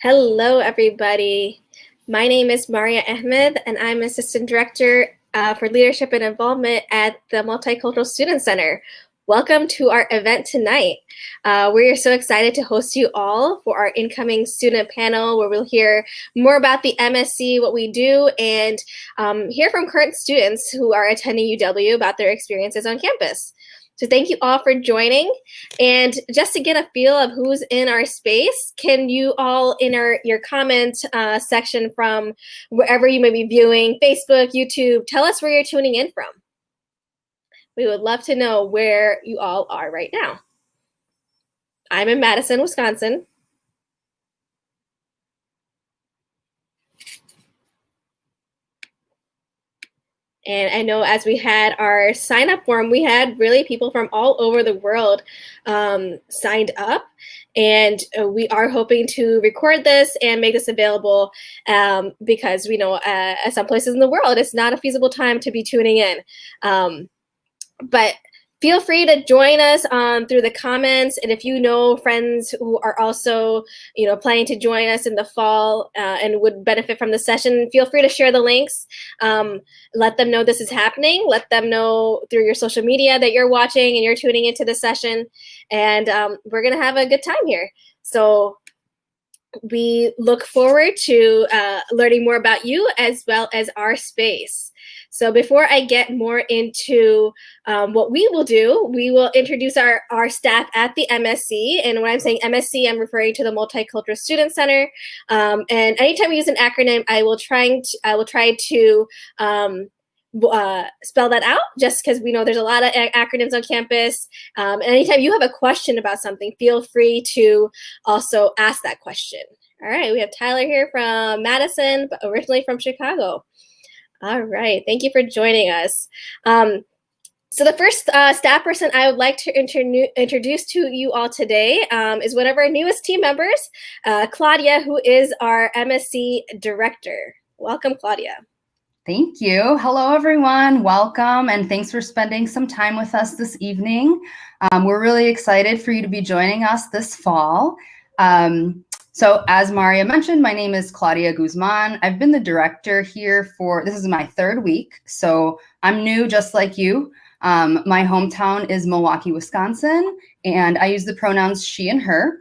Hello, everybody. My name is Maria Ahmed, and I'm Assistant Director for Leadership and Involvement at the Multicultural Student Center. Welcome to our event tonight. We're so excited to host you all for our incoming student panel where we'll hear more about the MSC, what we do, and hear from current students who are attending UW about their experiences on campus. So thank you all for joining. And just to get a feel of who's in our space, can you all in your comment section from wherever you may be viewing, Facebook, YouTube, tell us where you're tuning in from. We would love to know where you all are right now. I'm in Madison, Wisconsin. And I know as we had our sign-up form, we had really people from all over the world signed up. And we are hoping to record this and make this available because we know at some places in the world, it's not a feasible time to be tuning in. But feel free to join us through the comments. And if you know friends who are also, planning to join us in the fall and would benefit from the session, feel free to share the links. Let them know this is happening. Let them know through your social media that you're watching and you're tuning into the session. And we're going to have a good time here. So we look forward to learning more about you as well as our space. So before I get more into what we will do, we will introduce our staff at the MSC. And when I'm saying MSC, I'm referring to the Multicultural Student Center. And anytime we use an acronym, I will try to spell that out, just because we know there's a lot of acronyms on campus. And anytime you have a question about something, feel free to also ask that question. All right, we have Tyler here from Madison, but originally from Chicago. All right, thank you for joining us. So the first staff person I would like to introduce to you all today is one of our newest team members, Claudia, who is our MSC director. Welcome, Claudia. Thank you. Hello, everyone. Welcome, and thanks for spending some time with us this evening. We're really excited for you to be joining us this fall. So as Maria mentioned, my name is Claudia Guzman. I've been the director here this is my third week, so I'm new just like you. My hometown is Milwaukee, Wisconsin, and I use the pronouns she and her.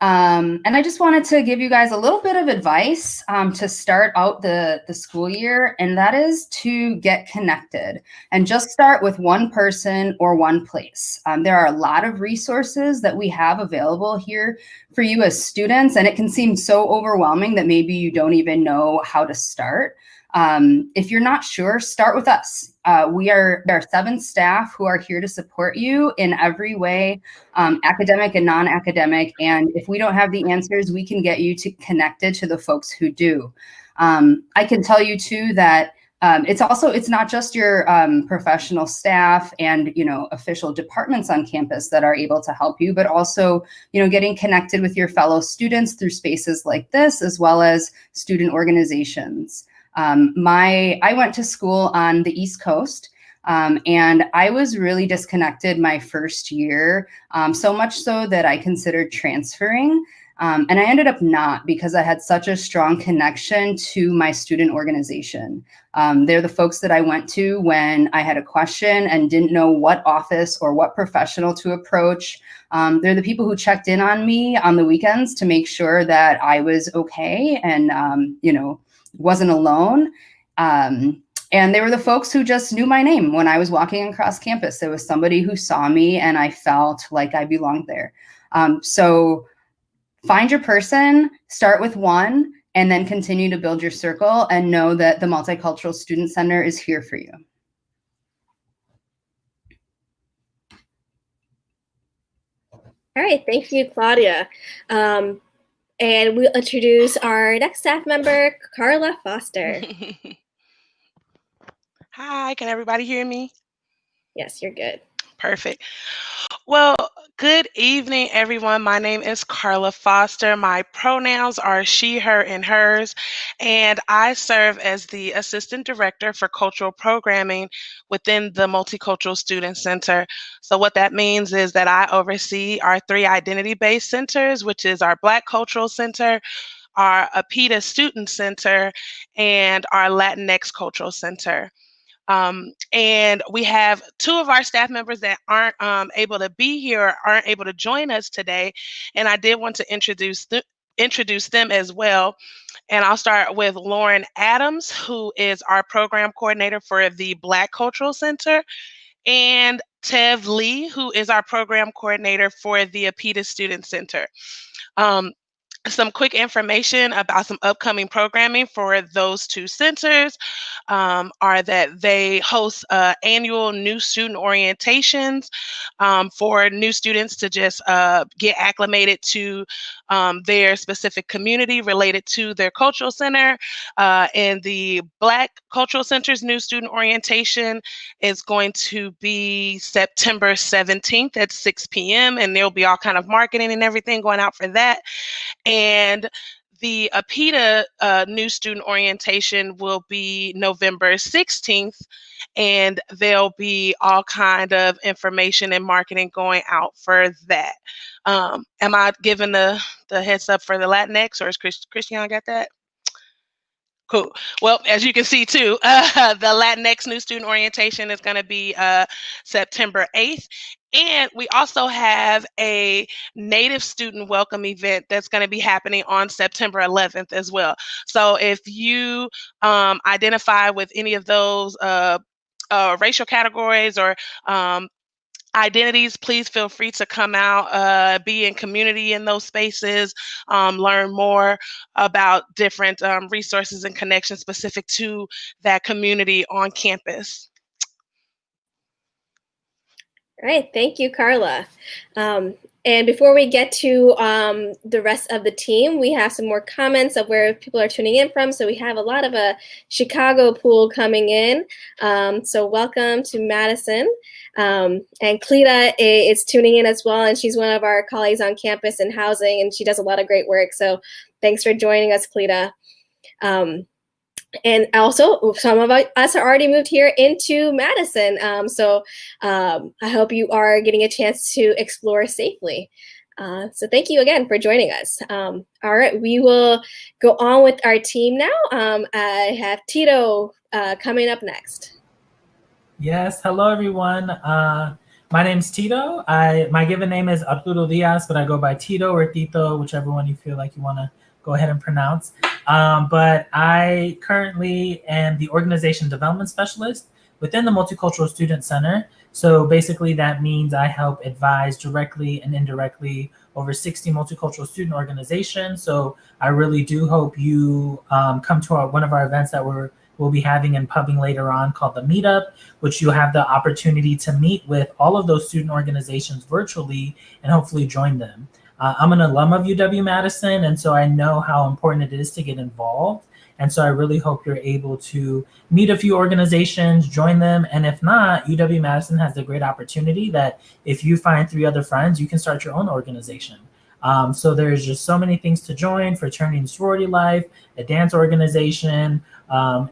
And I just wanted to give you guys a little bit of advice to start out the school year, and that is to get connected and just start with one person or one place. There are a lot of resources that we have available here for you as students, and it can seem so overwhelming that maybe you don't even know how to start. If you're not sure, start with us. There are 7 staff who are here to support you in every way, academic and non-academic. And if we don't have the answers, we can get you connected to the folks who do. I can tell you too that it's not just your professional staff and official departments on campus that are able to help you, but also getting connected with your fellow students through spaces like this, as well as student organizations. I went to school on the East Coast, and I was really disconnected my first year, so much so that I considered transferring. And I ended up not, because I had such a strong connection to my student organization. They're the folks that I went to when I had a question and didn't know what office or what professional to approach. They're the people who checked in on me on the weekends to make sure that I was okay and, wasn't alone. And they were the folks who just knew my name when I was walking across campus. There was somebody who saw me and I felt like I belonged there. So find your person, start with one, and then continue to build your circle, and know that the Multicultural Student Center is here for you. All right, thank you, Claudia. And we'll introduce our next staff member, Carla Foster. Hi, can everybody hear me? Yes, you're good. Perfect. Well, good evening, everyone. My name is Carla Foster. My pronouns are she, her, and hers, and I serve as the Assistant Director for Cultural Programming within the Multicultural Student Center. So what that means is that I oversee our 3 identity-based centers, which is our Black Cultural Center, our APITA Student Center, and our Latinx Cultural Center. And we have two of our staff members that aren't able to be here or aren't able to join us today. And I did want to introduce them as well. And I'll start with Lauren Adams, who is our program coordinator for the Black Cultural Center, and Tev Lee, who is our program coordinator for the APITA Student Center. Some quick information about some upcoming programming for those two centers are that they host annual new student orientations for new students to just get acclimated to their specific community related to their cultural center. And the Black Cultural Center's new student orientation is going to be September 17th at 6 p.m. And there'll be all kind of marketing and everything going out for that. And the APITA new student orientation will be November 16th, and there'll be all kind of information and marketing going out for that. Am I giving the heads up for the Latinx, or is Christian got that? Cool. Well, as you can see too, the Latinx new student orientation is going to be September 8th. And we also have a Native student welcome event that's going to be happening on September 11th as well. So if you identify with any of those racial categories or identities, please feel free to come out, be in community in those spaces, learn more about different resources and connections specific to that community on campus. All right, thank you, Carla. And before we get to the rest of the team, we have some more comments of where people are tuning in from. So we have a lot of a Chicago pool coming in. So welcome to Madison. And Cleta is tuning in as well, and she's one of our colleagues on campus in housing, and she does a lot of great work. So thanks for joining us, Cleta. And also, some of us are already moved here into Madison. So I hope you are getting a chance to explore safely. So thank you again for joining us. All right, we will go on with our team now. I have Tito coming up next. Yes, hello everyone. My name's Tito. My given name is Arturo Diaz, but I go by Tito or Tito, whichever one you feel like you want to go ahead and pronounce. But I currently am the organization development specialist within the Multicultural Student Center. So basically that means I help advise directly and indirectly over 60 multicultural student organizations. So I really do hope you come to one of our events that we'll be having and pubbing later on called the Meetup, which you'll have the opportunity to meet with all of those student organizations virtually and hopefully join them. I'm an alum of UW Madison, and so I know how important it is to get involved. And so I really hope you're able to meet a few organizations, join them. And if not, UW Madison has the great opportunity that if you find 3 other friends, you can start your own organization. So there's just so many things to join: fraternity and sorority life, a dance organization,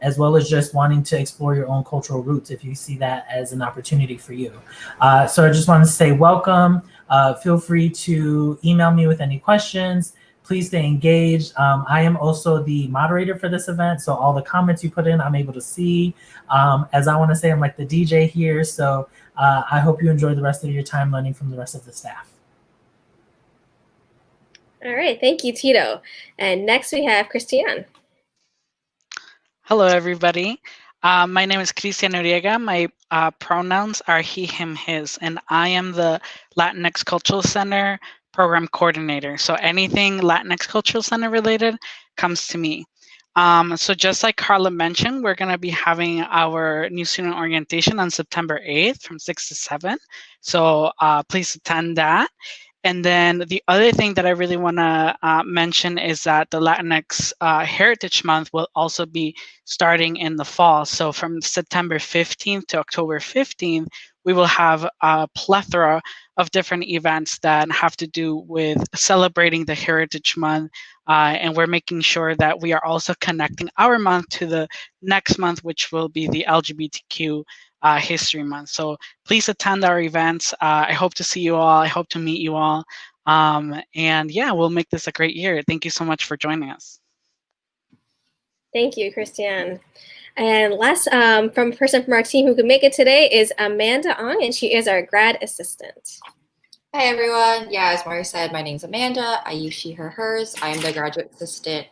as well as just wanting to explore your own cultural roots if you see that as an opportunity for you. So I just want to say welcome. Feel free to email me with any questions. Please stay engaged. I am also the moderator for this event, so all the comments you put in, I'm able to see. As I want to say, I'm like the DJ here, so I hope you enjoy the rest of your time learning from the rest of the staff. All right, thank you, Tito. And next we have Christian. Hello, everybody. My name is Cristian Noriega. My pronouns are he, him, his, and I am the Latinx Cultural Center Program Coordinator. So anything Latinx Cultural Center related comes to me. So just like Carla mentioned, we're going to be having our new student orientation on September 8th from 6 to 7. So please attend that. And then the other thing that I really want to mention is that the Latinx Heritage Month will also be starting in the fall. So from September 15th to October 15th, we will have a plethora of different events that have to do with celebrating the Heritage Month. And we're making sure that we are also connecting our month to the next month, which will be the LGBTQ History Month. So please attend our events. I hope to see you all. I hope to meet you all. And yeah, we'll make this a great year. Thank you so much for joining us. Thank you, Christiane. And last person from our team who could make it today is Amanda Ong, and she is our grad assistant. Hi, everyone. Yeah, as Mari said, my name's Amanda. I use she, her, hers. I am the graduate assistant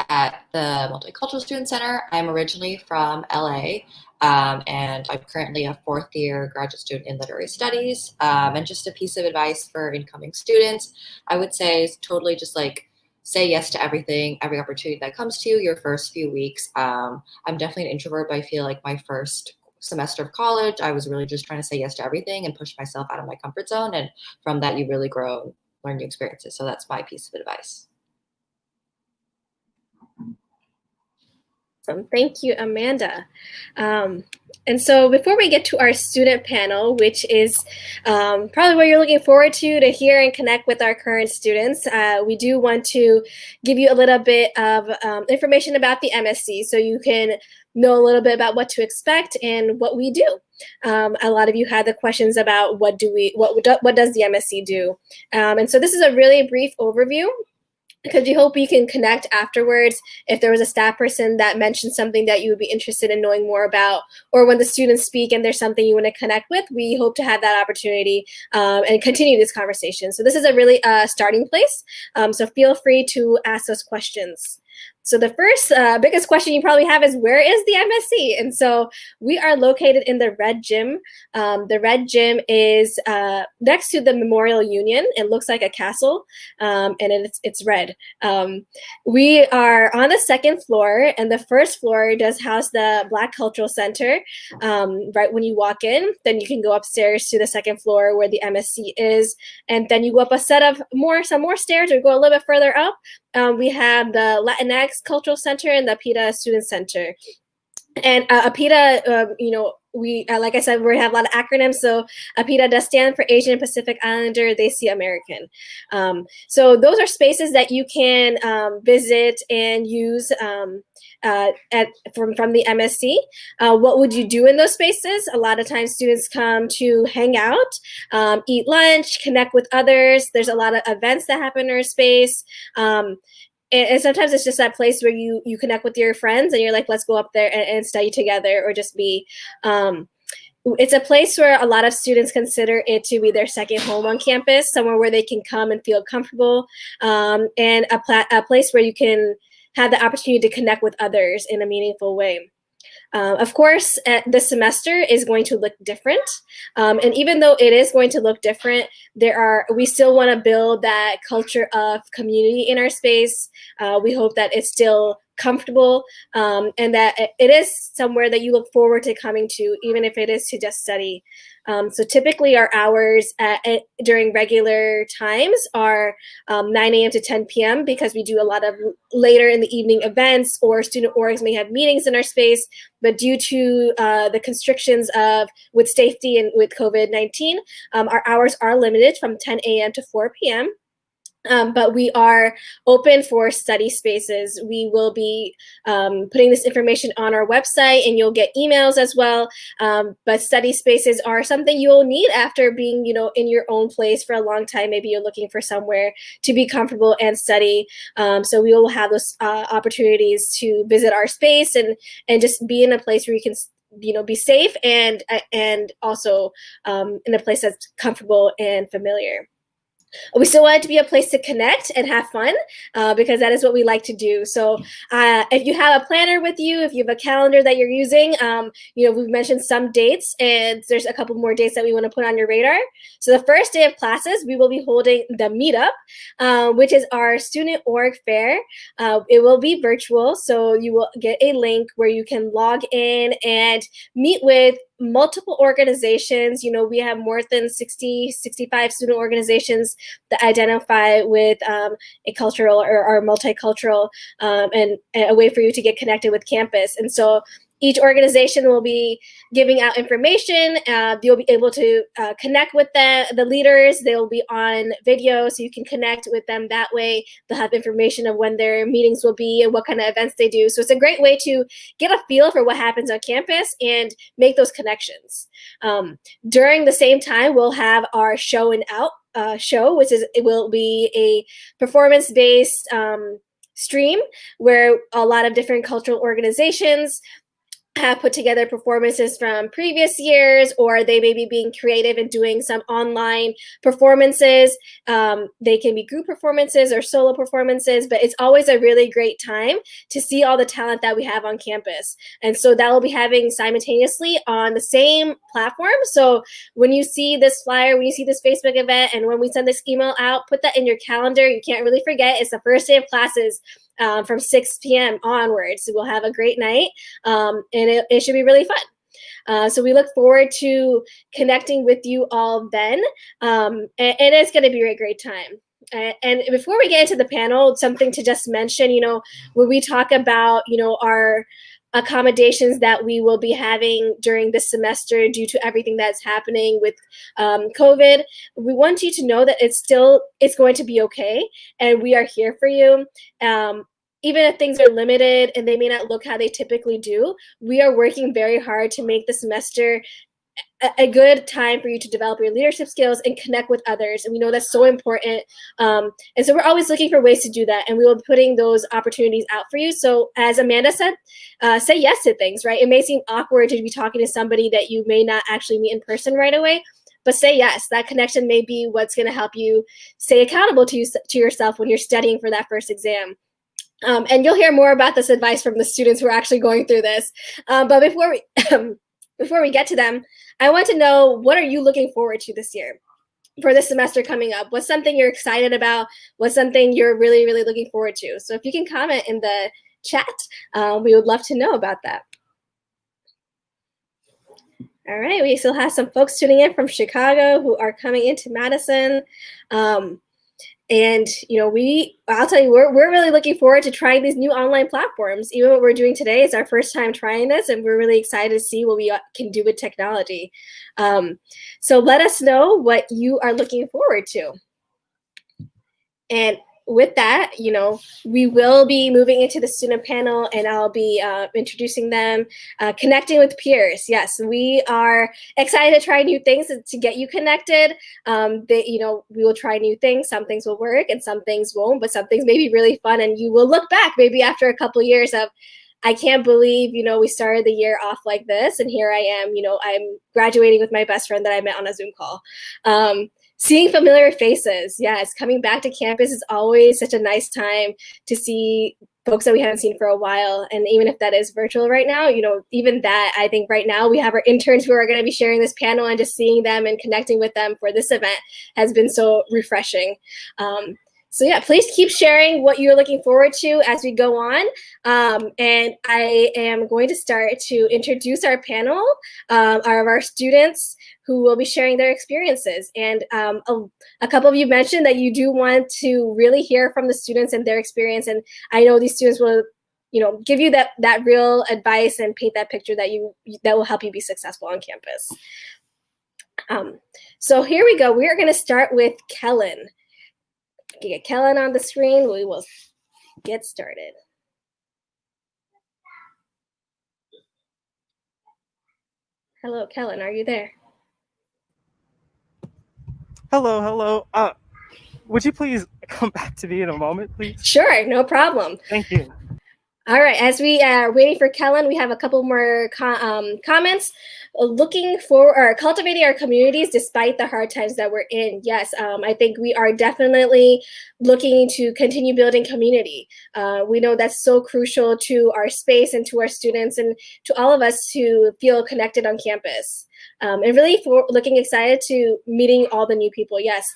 at the Multicultural Student Center. I'm originally from LA, and I'm currently a fourth year graduate student in literary studies. And just a piece of advice for incoming students, I would say is totally just like say yes to everything, every opportunity that comes to you your first few weeks. I'm definitely an introvert, but I feel like my first semester of college, I was really just trying to say yes to everything and push myself out of my comfort zone. And from that, you really grow and learn new experiences. So that's my piece of advice. Awesome. Thank you, Amanda. And so before we get to our student panel, which is probably what you're looking forward to hear and connect with our current students, we do want to give you a little bit of information about the MSC so you can know a little bit about what to expect and what we do. A lot of you had the questions about what does the MSC do? And so this is a really brief overview, because we hope you can connect afterwards if there was a staff person that mentioned something that you would be interested in knowing more about, or when the students speak and there's something you want to connect with, we hope to have that opportunity and continue this conversation. So this is a really starting place. So feel free to ask those questions. So the first biggest question you probably have is, where is the MSC? And so we are located in the Red Gym. The Red Gym is next to the Memorial Union. It looks like a castle, and it's red. We are on the second floor, and the first floor does house the Black Cultural Center. Right when you walk in, then you can go upstairs to the second floor where the MSC is, and then you go up a set of some more stairs or go a little bit further up. We have the Latinx Cultural Center and the APITA Student Center. And APITA, we like I said, we have a lot of acronyms. So APITA does stand for Asian Pacific Islander, They See American. So those are spaces that you can visit and use from the MSC. What would you do in those spaces? A lot of times students come to hang out, eat lunch, connect with others. There's a lot of events that happen in our space. And sometimes it's just that place where you connect with your friends and you're like, let's go up there and study together, or just be. It's a place where a lot of students consider it to be their second home on campus, somewhere where they can come and feel comfortable, and a place where you can have the opportunity to connect with others in a meaningful way. Of course, this semester is going to look different. And even though it is going to look different, we still want to build that culture of community in our space. We hope that it's still comfortable, and that it is somewhere that you look forward to coming to, even if it is to just study. So typically our hours during regular times are 9 a.m. to 10 p.m. because we do a lot of later in the evening events, or student orgs may have meetings in our space. But due to the constrictions with safety and with COVID-19, our hours are limited from 10 a.m. to 4 p.m. But we are open for study spaces. We will be putting this information on our website, and you'll get emails as well. But study spaces are something you'll need after being, in your own place for a long time. Maybe you're looking for somewhere to be comfortable and study. So we will have those opportunities to visit our space and just be in a place where you can be safe and also in a place that's comfortable and familiar. We still want it to be a place to connect and have fun, because that is what we like to do. So if you have a planner with you, if you have a calendar that you're using, we've mentioned some dates, and there's a couple more dates that we want to put on your radar. So the first day of classes, we will be holding the meetup, which is our student org fair. It will be virtual, so you will get a link where you can log in and meet with multiple organizations. We have more than 65 student organizations that identify with a cultural or multicultural, and a way for you to get connected with campus. And so each organization will be giving out information. You'll be able to connect with the leaders. They'll be on video, so you can connect with them that way. They'll have information of when their meetings will be and what kind of events they do. So it's a great way to get a feel for what happens on campus and make those connections. During the same time, we'll have our show and out show, which it will be a performance-based stream where a lot of different cultural organizations have put together performances from previous years, or they may be being creative and doing some online performances. They can be group performances or solo performances, but it's always a really great time to see all the talent that we have on campus. And so that will be having simultaneously on the same platform. So when you see this flyer, when you see this Facebook event, and when we send this email out, put that in your calendar. You can't really forget. It's the first day of classes. From 6 p.m. onwards. So we'll have a great night, and it should be really fun. So we look forward to connecting with you all then, and it's going to be a great time. And before we get into the panel, something to just mention, when we talk about, our accommodations that we will be having during this semester due to everything that's happening with COVID, we want you to know that it's going to be okay, and we are here for you. Even if things are limited and they may not look how they typically do, we are working very hard to make the semester a good time for you to develop your leadership skills and connect with others. And we know that's so important. And so we're always looking for ways to do that. And we will be putting those opportunities out for you. So as Amanda said, say yes to things, right? It may seem awkward to be talking to somebody that you may not actually meet in person right away, but say yes. That connection may be what's going to help you stay accountable to yourself when you're studying for that first exam. And you'll hear more about this advice from the students who are actually going through this. But before we get to them, I want to know, what are you looking forward to this year for this semester coming up? What's something you're excited about? What's something you're really, really looking forward to? So if you can comment in the chat, we would love to know about that. All right, we still have some folks tuning in from Chicago who are coming into Madison. And I'll tell you, we're really looking forward to trying these new online platforms. Even what we're doing today is our first time trying this, and we're really excited to see what we can do with technology. So let us know what you are looking forward to. And with that, we will be moving into the student panel, and I'll be introducing them, connecting with peers. Yes, we are excited to try new things to get you connected. We will try new things. Some things will work and some things won't, but some things may be really fun, and you will look back maybe after a couple of years of, I can't believe, we started the year off like this, and here I am, I'm graduating with my best friend that I met on a Zoom call. Seeing familiar faces, yes, coming back to campus is always such a nice time to see folks that we haven't seen for a while. And even if that is virtual right now, even that, I think right now we have our interns who are going to be sharing this panel, and just seeing them and connecting with them for this event has been so refreshing. So yeah, please keep sharing what you're looking forward to as we go on. And I am going to start to introduce our panel of our students who will be sharing their experiences. And a couple of you mentioned that you do want to really hear from the students and their experience. And I know these students will, give you that real advice and paint that picture that will help you be successful on campus. So here we go. We are going to start with Kellen. Get Kellen on the screen. We will get started. Hello, Kellen. Are you there? Hello. Would you please come back to me in a moment, please? Sure, no problem. Thank you. All right, as we are waiting for Kellen, we have a couple more comments. Looking for or cultivating our communities despite the hard times that we're in. Yes, I think we are definitely looking to continue building community. We know that's so crucial to our space and to our students and to all of us to feel connected on campus. And really looking excited to meeting all the new people. Yes,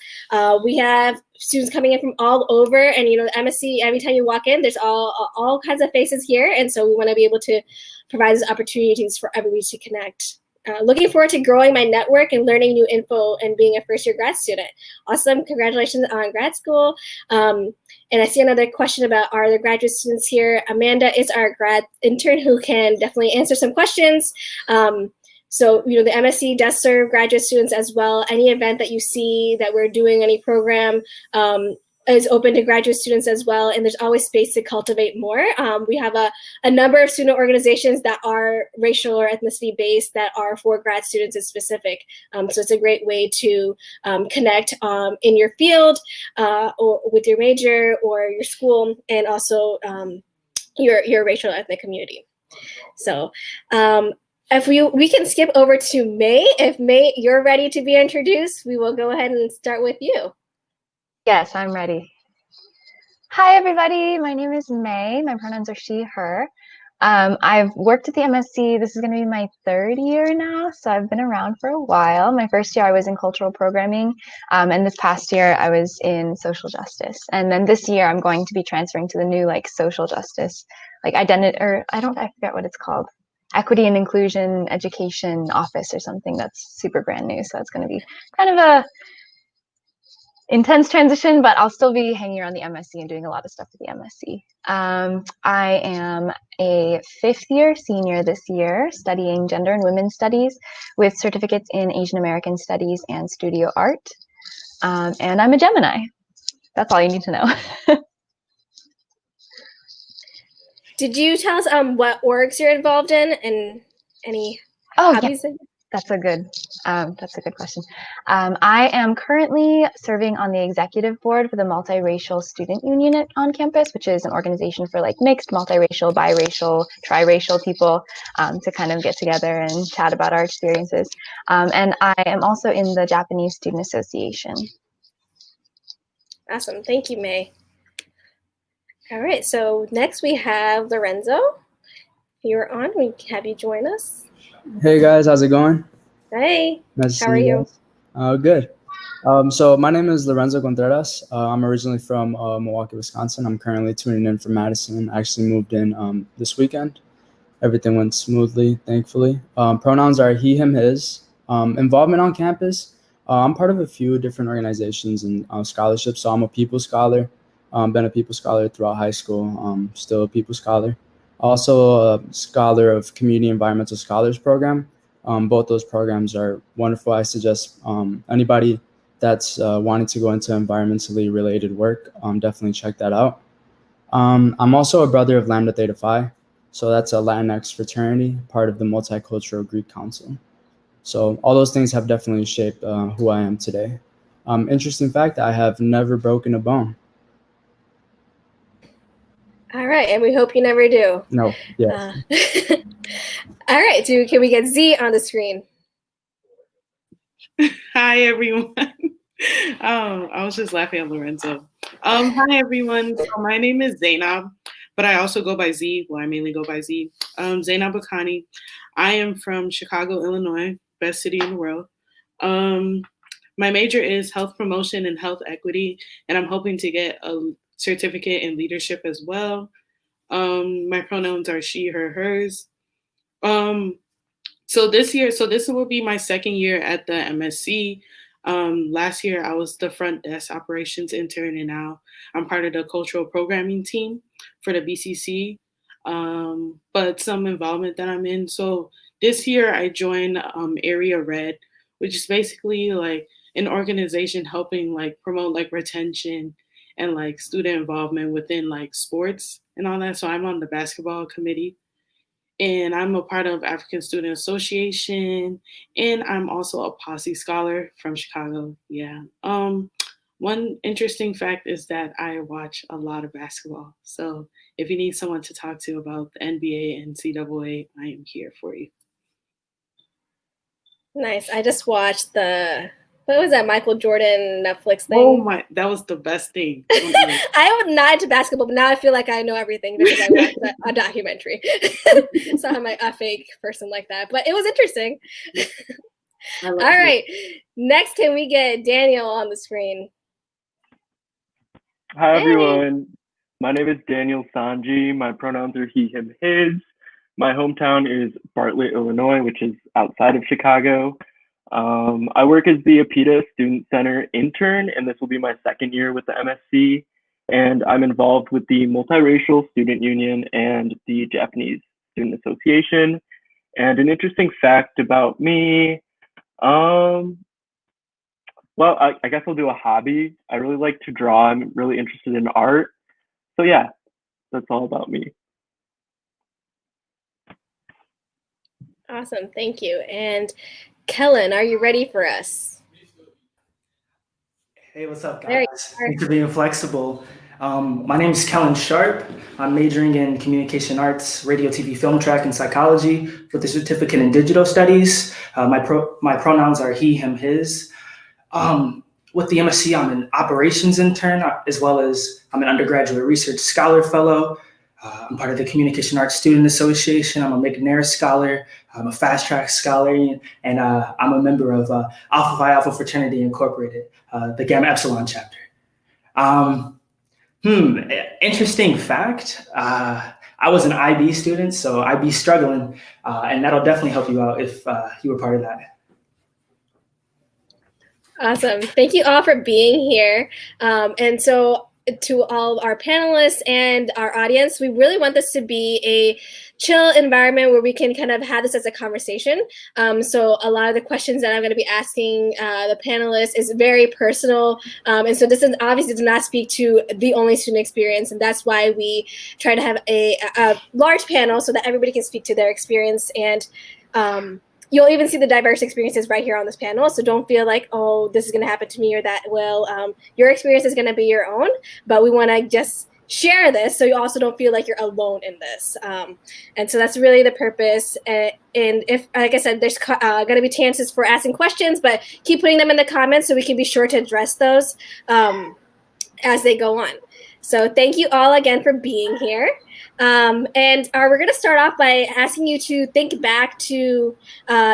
we have students coming in from all over, and MSC, every time you walk in, there's all kinds of faces here, and so we want to be able to provide those opportunities for everybody to connect. looking forward to growing my network and learning new info and being a first-year grad student. Awesome. Congratulations on grad school. And I see another question about are there graduate students here? Amanda is our grad intern who can definitely answer some questions. So, the MSC does serve graduate students as well. Any event that you see that we're doing, any program, is open to graduate students as well, and there's always space to cultivate more. We have a number of student organizations that are racial or ethnicity based that are for grad students in specific. So it's a great way to connect in your field or with your major or your school, and also your racial ethnic community. So if we can skip over to May. If May, you're ready to be introduced, we will go ahead and start with you. Yes, I'm ready. Hi, everybody. My name is May. My pronouns are she, her. I've worked at the MSC. This is going to be my 3rd year now, so I've been around for a while. My first year I was in cultural programming, and this past year I was in social justice. And then this year I'm going to be transferring to the new social justice, identity, or I forget what it's called. Equity and Inclusion Education Office or something that's super brand new. So that's going to be kind of a intense transition, but I'll still be hanging around the MSC and doing a lot of stuff at the MSC. I am a 5th-year senior this year, studying gender and women's studies with certificates in Asian American studies and studio art. And I'm a Gemini. That's all you need to know. Did you tell us what orgs you're involved in and any hobbies? Yeah. That's a good question. I am currently serving on the executive board for the Multiracial Student Union on campus, which is an organization for mixed, multiracial, biracial, triracial people to kind of get together and chat about our experiences. And I am also in the Japanese Student Association. Awesome. Thank you, May. All right. So next we have Lorenzo. You're on. We can have you join us. Hey guys, how's it going? Hey, nice how are you? Good. So my name is Lorenzo Contreras. I'm originally from Milwaukee, Wisconsin. I'm currently tuning in from Madison. I actually moved in this weekend. Everything went smoothly, thankfully. Pronouns are he, him, his. Involvement on campus. I'm part of a few different organizations and scholarships. So I'm a People Scholar. Been a People Scholar throughout high school. Still a People Scholar. Also a scholar of Community Environmental Scholars Program. Both those programs are wonderful. I suggest anybody that's wanting to go into environmentally related work, definitely check that out. I'm also a brother of Lambda Theta Phi. So that's a Latinx fraternity, part of the Multicultural Greek Council. So all those things have definitely shaped who I am today. Interesting fact, I have never broken a bone. All right, and we hope you never do. No, yeah. All right, can we get Z on the screen? Hi, everyone. I was just laughing at Lorenzo. Hi, everyone. So my name is Zainab, but I also go by Z. Well, I mainly go by Z. Zainab Bakhani. I am from Chicago, Illinois, best city in the world. My major is health promotion and health equity, and I'm hoping to get a certificate in leadership as well. My pronouns are she, her, hers. So this will be my 2nd year at the MSC. Last year I was the front desk operations intern, and now I'm part of the cultural programming team for the BCC. But some involvement that I'm in. So this year I joined Area Red, which is basically an organization helping promote retention and student involvement within sports and all that. So I'm on the basketball committee, and I'm a part of African Student Association, and I'm also a Posse Scholar from Chicago. Yeah. One interesting fact is that I watch a lot of basketball. So if you need someone to talk to about the NBA and NCAA, I am here for you. Nice. I just watched what was that Michael Jordan Netflix thing? Oh my, that was the best thing. I am not into basketball, but now I feel like I know everything because I watched a documentary. So I'm a fake person like that, but it was interesting. All right. Next, can we get Daniel on the screen? Hi, everyone. My name is Daniel Sanji. My pronouns are he, him, his. My hometown is Bartlett, Illinois, which is outside of Chicago. I work as the APITA Student Center intern, and this will be my second year with the MSC. And I'm involved with the Multiracial Student Union and the Japanese Student Association. And an interesting fact about me, well, I guess I'll do a hobby. I really like to draw. I'm really interested in art. So yeah, that's all about me. Awesome, thank you. And Kellen, are you ready for us? Hey, what's up, There guys? Thanks for being flexible. My name is Kellen Sharp. I'm majoring in communication arts, radio, TV, film track, and psychology with a certificate in digital studies. My pronouns are he, him, his. With the MSc, I'm an operations intern, as well as I'm an undergraduate research scholar fellow. I'm part of the Communication Arts Student Association. I'm a McNair scholar. I'm a fast track scholar, and I'm a member of Alpha Phi Alpha Fraternity Incorporated, the Gamma Epsilon chapter. Interesting fact. I was an IB student, so IB struggling, and that'll definitely help you out if you were part of that. Awesome. Thank you all for being here. And so to all our panelists and our audience, we really want this to be a chill environment where we can kind of have this as a conversation. So a lot of the questions that I'm going to be asking the panelists is very personal. And so this is obviously does not speak to the only student experience. And that's why we try to have a large panel so that everybody can speak to their experience. And you'll even see the diverse experiences right here on this panel. So don't feel like, oh, this is going to happen to me or that. Well, your experience is going to be your own, but we want to just share this so you also don't feel like you're alone in this. And so that's really the purpose. And if, like I said, there's going to be chances for asking questions, but keep putting them in the comments so we can be sure to address those as they go on. So thank you all again for being here. And we're going to start off by asking you to think back to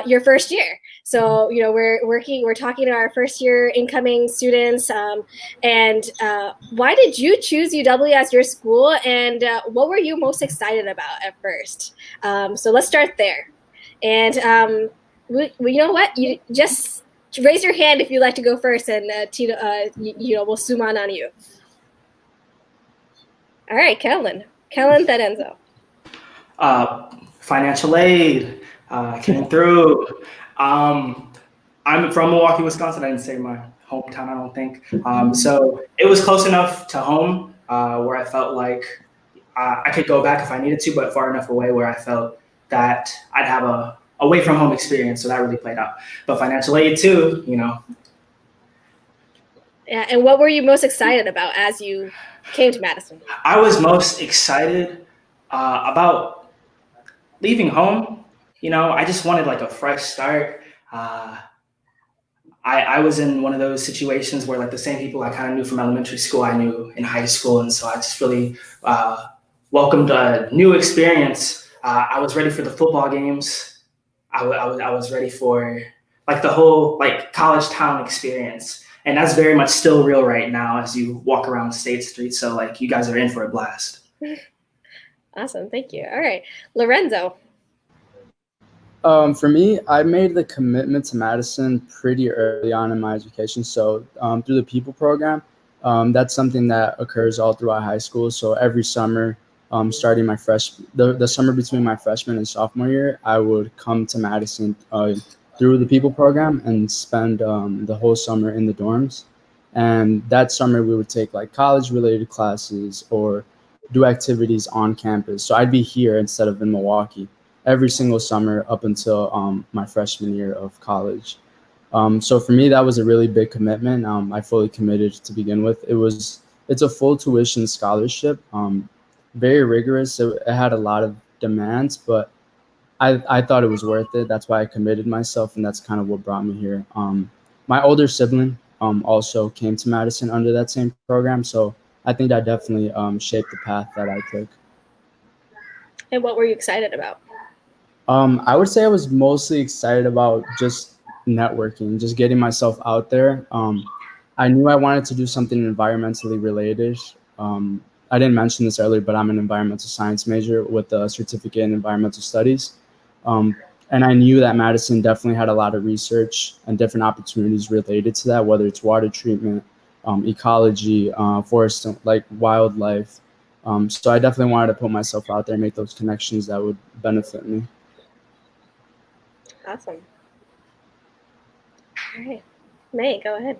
your first year. So, you know, we're talking to our first year incoming students. And why did you choose UW as your school? And what were you most excited about at first? So let's start there. And you know what? You just raise your hand if you'd like to go first, and Tito, we'll zoom on you. All right, Kellen Terenzo. Financial aid came through. I'm from Milwaukee, Wisconsin. I didn't say my hometown, I don't think. So it was close enough to home where I felt like I could go back if I needed to, but far enough away where I felt that I'd have a away from home experience. So that really played out. But financial aid too, you know. Yeah, and what were you most excited about as you came to Madison? I was most excited about leaving home. You know, I just wanted like a fresh start. I was in one of those situations where like the same people I kind of knew from elementary school, I knew in high school. And so I just really welcomed a new experience. I was ready for the football games. I was ready for like the whole like college town experience. And that's very much still real right now as you walk around State Street. So like you guys are in for a blast. Awesome, thank you. All right, Lorenzo. For me, I made the commitment to Madison pretty early on in my education. So through the People program, that's something that occurs all throughout high school. So every summer, starting my the summer between my freshman and sophomore year, I would come to Madison through the People program and spend the whole summer in the dorms. And that summer we would take like college related classes or do activities on campus. So I'd be here instead of in Milwaukee every single summer up until my freshman year of college. So for me, that was a really big commitment. I fully committed to begin with. It's a full tuition scholarship, very rigorous. It had a lot of demands, but I thought it was worth it. That's why I committed myself, and that's kind of what brought me here. My older sibling also came to Madison under that same program, so I think that definitely shaped the path that I took. And what were you excited about? I would say I was mostly excited about just networking, just getting myself out there. I knew I wanted to do something environmentally related. I didn't mention this earlier, but I'm an environmental science major with a certificate in environmental studies. And I knew that Madison definitely had a lot of research and different opportunities related to that, whether it's water treatment, ecology, forest, like wildlife. So I definitely wanted to put myself out there and make those connections that would benefit me. Awesome. All right. May, go ahead.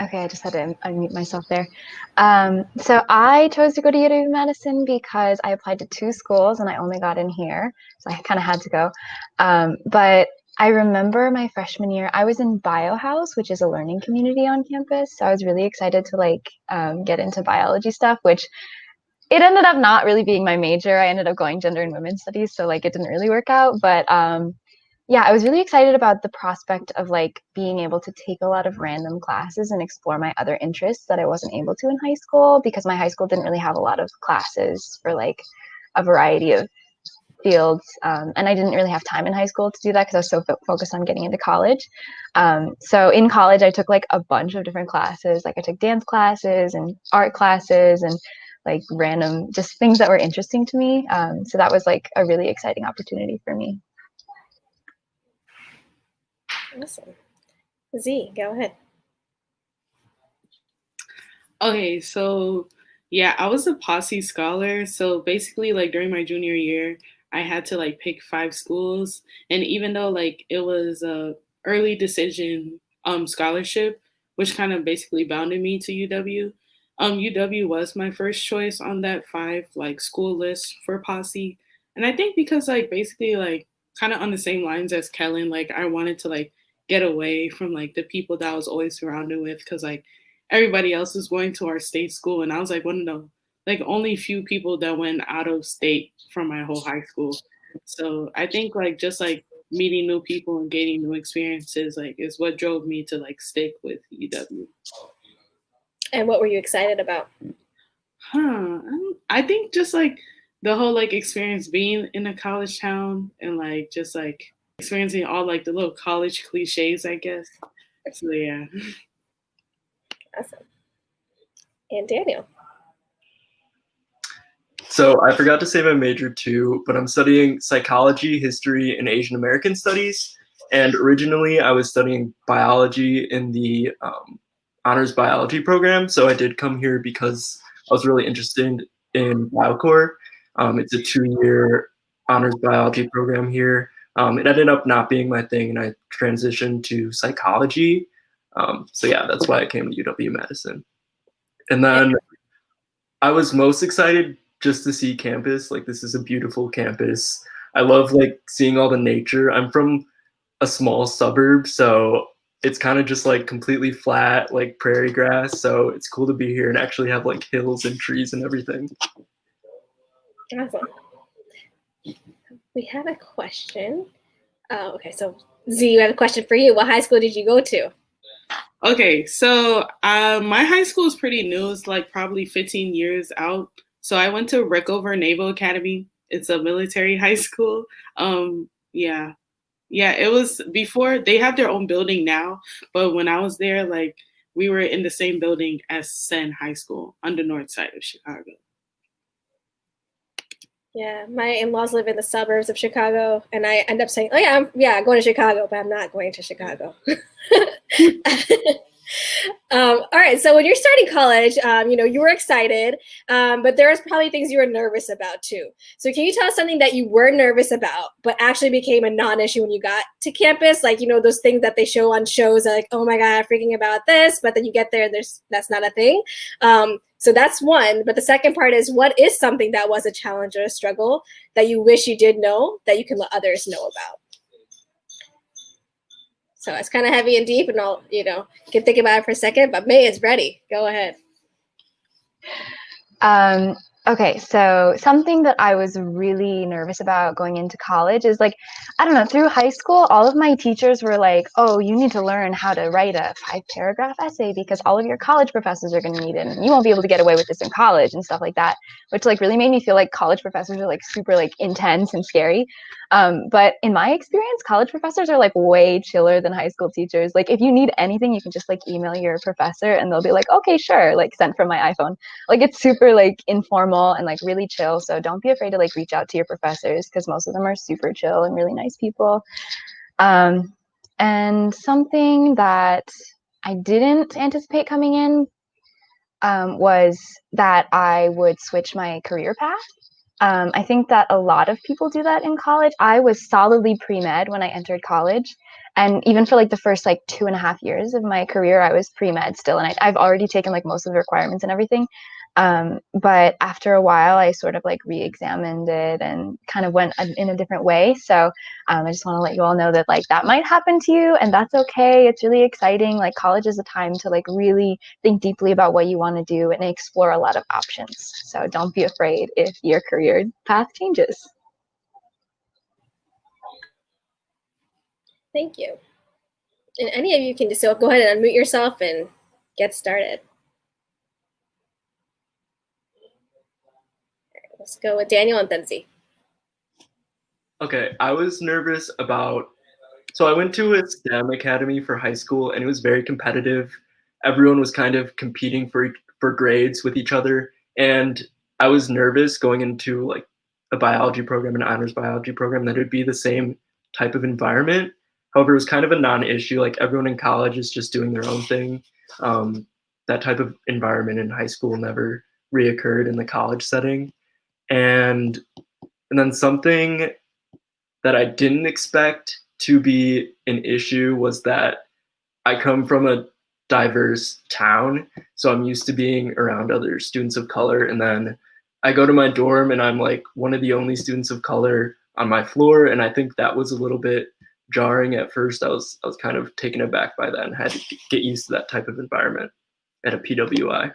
Okay, I just had to unmute myself there. So I chose to go to UW Madison because I applied to 2 schools and I only got in here, so I kind of had to go. But I remember my freshman year, I was in BioHouse, which is a learning community on campus. So I was really excited to like get into biology stuff, which it ended up not really being my major. I ended up going gender and women's studies, so like it didn't really work out. But yeah, I was really excited about the prospect of like being able to take a lot of random classes and explore my other interests that I wasn't able to in high school, because my high school didn't really have a lot of classes for like a variety of fields. And I didn't really have time in high school to do that because I was so focused on getting into college. So in college, I took like a bunch of different classes. Like I took dance classes and art classes and like random just things that were interesting to me. So that was like a really exciting opportunity for me. Awesome. Z, go ahead. Okay, so yeah, I was a posse scholar. So basically, like during my junior year, I had to like pick 5 schools, and even though like it was a early decision scholarship, which kind of basically bounded me to UW. UW was my first choice on that 5 like school list for posse, and I think because like basically like kind of on the same lines as Kellen, like I wanted to like get away from like the people that I was always surrounded with, because like everybody else was going to our state school, and I was like one of the like only few people that went out of state from my whole high school. So I think like just like meeting new people and gaining new experiences like is what drove me to like stick with UW. And what were you excited about? I think just like the whole like experience being in a college town and like just like experiencing all like the little college cliches, I guess. So yeah. Awesome. And Daniel. So I forgot to say my major too, but I'm studying psychology, history, and Asian American studies. And originally I was studying biology in the honors biology program. So I did come here because I was really interested in BioCore. It's a 2-year honors biology program here. It ended up not being my thing, and I transitioned to psychology. So yeah, that's why I came to UW Madison. And then I was most excited just to see campus. Like, this is a beautiful campus. I love like seeing all the nature. I'm from a small suburb, so it's kind of just like completely flat, like prairie grass. So it's cool to be here and actually have like hills and trees and everything. Awesome. We have a question. Oh, okay. So Z, we have a question for you. What high school did you go to? Okay, so my high school is pretty new. It's like probably 15 years out. So I went to Rickover Naval Academy. It's a military high school. Yeah, it was before. They have their own building now, but when I was there, like we were in the same building as Senn High School on the north side of Chicago. Yeah, my in-laws live in the suburbs of Chicago, and I end up saying, "Oh yeah, I'm going to Chicago," but I'm not going to Chicago. All right, so when you're starting college, you were excited, but there was probably things you were nervous about too. So can you tell us something that you were nervous about, but actually became a non-issue when you got to campus? Like, those things that they show on shows, like, oh my God, I'm freaking about this, but then you get there and that's not a thing. So that's one. But the second part is, what is something that was a challenge or a struggle that you wish you did know that you can let others know about? So it's kind of heavy and deep, and I'll, you can think about it for a second, but May is ready. Go ahead. Okay, so something that I was really nervous about going into college is like, I don't know, through high school, all of my teachers were like, oh, you need to learn how to write a 5-paragraph essay because all of your college professors are going to need it, and you won't be able to get away with this in college and stuff like that, which like really made me feel like college professors are like super like intense and scary. But in my experience, college professors are like way chiller than high school teachers. Like if you need anything, you can just like email your professor and they'll be like, okay, sure, like sent from my iPhone. Like it's super like informal and like really chill. So don't be afraid to like reach out to your professors because most of them are super chill and really nice people. And something that I didn't anticipate coming in was that I would switch my career path. I think that a lot of people do that in college. I was solidly pre-med when I entered college. And even for like the first like 2.5 years of my career, I was pre-med still. And I've already taken like most of the requirements and everything. But after a while, I sort of like re-examined it and kind of went in a different way. So I just want to let you all know that like that might happen to you and that's okay. It's really exciting. Like college is a time to like really think deeply about what you want to do and explore a lot of options. So don't be afraid if your career path changes. Thank you. And any of you can just go ahead and unmute yourself and get started. Let's go with Daniel and Tenzzi. Okay, I was nervous about, so I went to a STEM academy for high school and it was very competitive. Everyone was kind of competing for grades with each other. And I was nervous going into like a biology program, an honors biology program, that it would be the same type of environment. However, it was kind of a non-issue. Like everyone in college is just doing their own thing. That type of environment in high school never reoccurred in the college setting. And then something that I didn't expect to be an issue was that I come from a diverse town, so I'm used to being around other students of color, and then I go to my dorm and I'm like one of the only students of color on my floor, and I think that was a little bit jarring at first. I was kind of taken aback by that and had to get used to that type of environment at a PWI.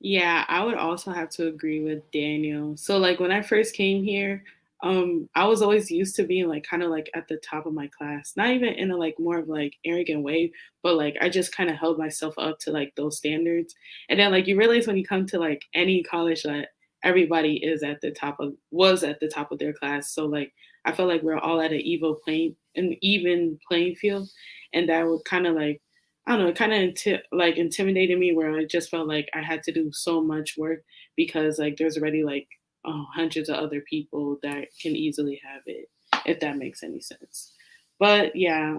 Yeah, I would also have to agree with Daniel. So like when I first came here, I was always used to being like kind of like at the top of my class. Not even in a like more of like arrogant way, but like I just kind of held myself up to like those standards. And then like you realize when you come to like any college that everybody is at the top of was at the top of their class. So like I felt like we're all at an even playing field. And that would kind of like I don't know, it kind of like intimidated me where I just felt like I had to do so much work because like there's already like hundreds of other people that can easily have it, if that makes any sense. But yeah,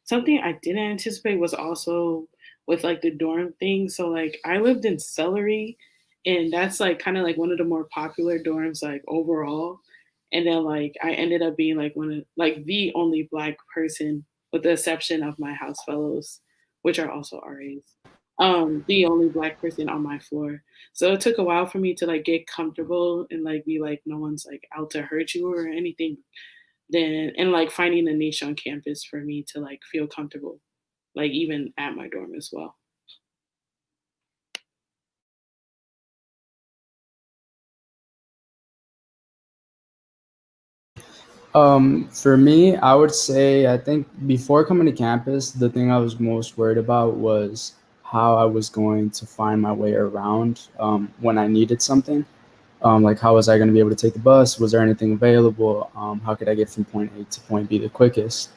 something I didn't anticipate was also with like the dorm thing. So like I lived in Celery and that's like kind of like one of the more popular dorms like overall. And then like I ended up being like one of like the only Black person with the exception of my house fellows, which are also RAs, the only Black person on my floor. So it took a while for me to like get comfortable and like be like, no one's like out to hurt you or anything. Then and like finding a niche on campus for me to like feel comfortable, like even at my dorm as well. For me, I would say I think before coming to campus, the thing I was most worried about was how I was going to find my way around when I needed something. Like how was I going to be able to take the bus? Was there anything available? How could I get from point A to point B the quickest?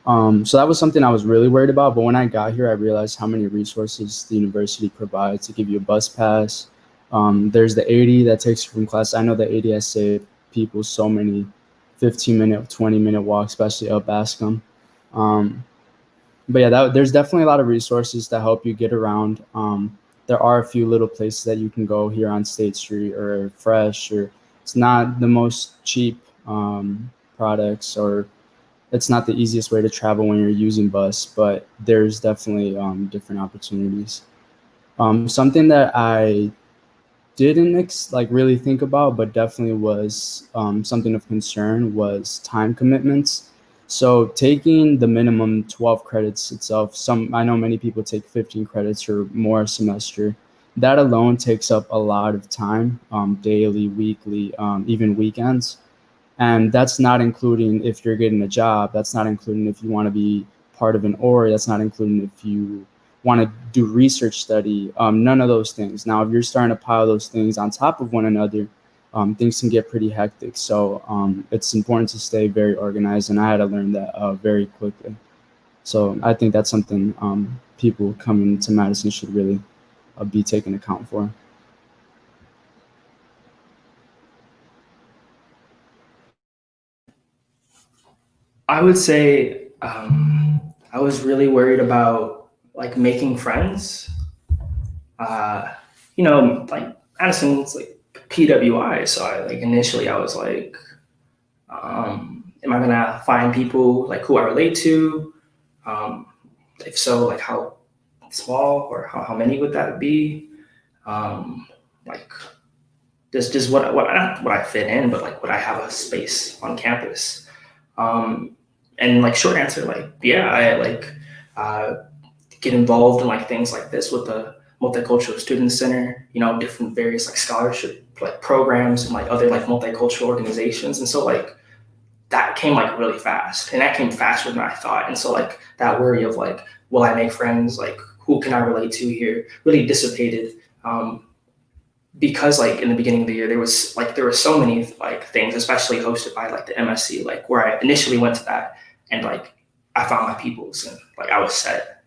So that was something I was really worried about. But when I got here, I realized how many resources the university provides to give you a bus pass. There's the 80 that takes you from class. I know the 80 has saved people so many 15-minute, 20-minute walks, especially up Bascom. But yeah, there's definitely a lot of resources that help you get around. There are a few little places that you can go here on State Street or Fresh, or it's not the most cheap products, or it's not the easiest way to travel when you're using bus, but there's definitely different opportunities. Something that I didn't really think about, but definitely was something of concern was time commitments. So taking the minimum 12 credits itself, I know many people take 15 credits or more a semester. That alone takes up a lot of time, daily, weekly, even weekends. And that's not including if you're getting a job. That's not including if you want to be part of an org. That's not including if you want to do research study, none of those things. Now, if you're starting to pile those things on top of one another, things can get pretty hectic. So it's important to stay very organized, and I had to learn that very quickly. So I think that's something people coming to Madison should really be taken account for. I would say I was really worried about like making friends. You know, like Madison's like PWI, so initially I was like, am I gonna find people like who I relate to? If so, like how small or how many would that be? Like just what I fit in, but like would I have a space on campus? And like short answer, like yeah, I like get involved in like things like this with the Multicultural Student Center, you know, different various like scholarship like programs and like other like multicultural organizations. And so like that came like really fast, and that came faster than I thought. And so like that worry of like, will I make friends? Like who can I relate to here? Really dissipated. Because like in the beginning of the year, there were so many like things, especially hosted by like the MSC, like where I initially went to that and like I found my peoples and like I was set.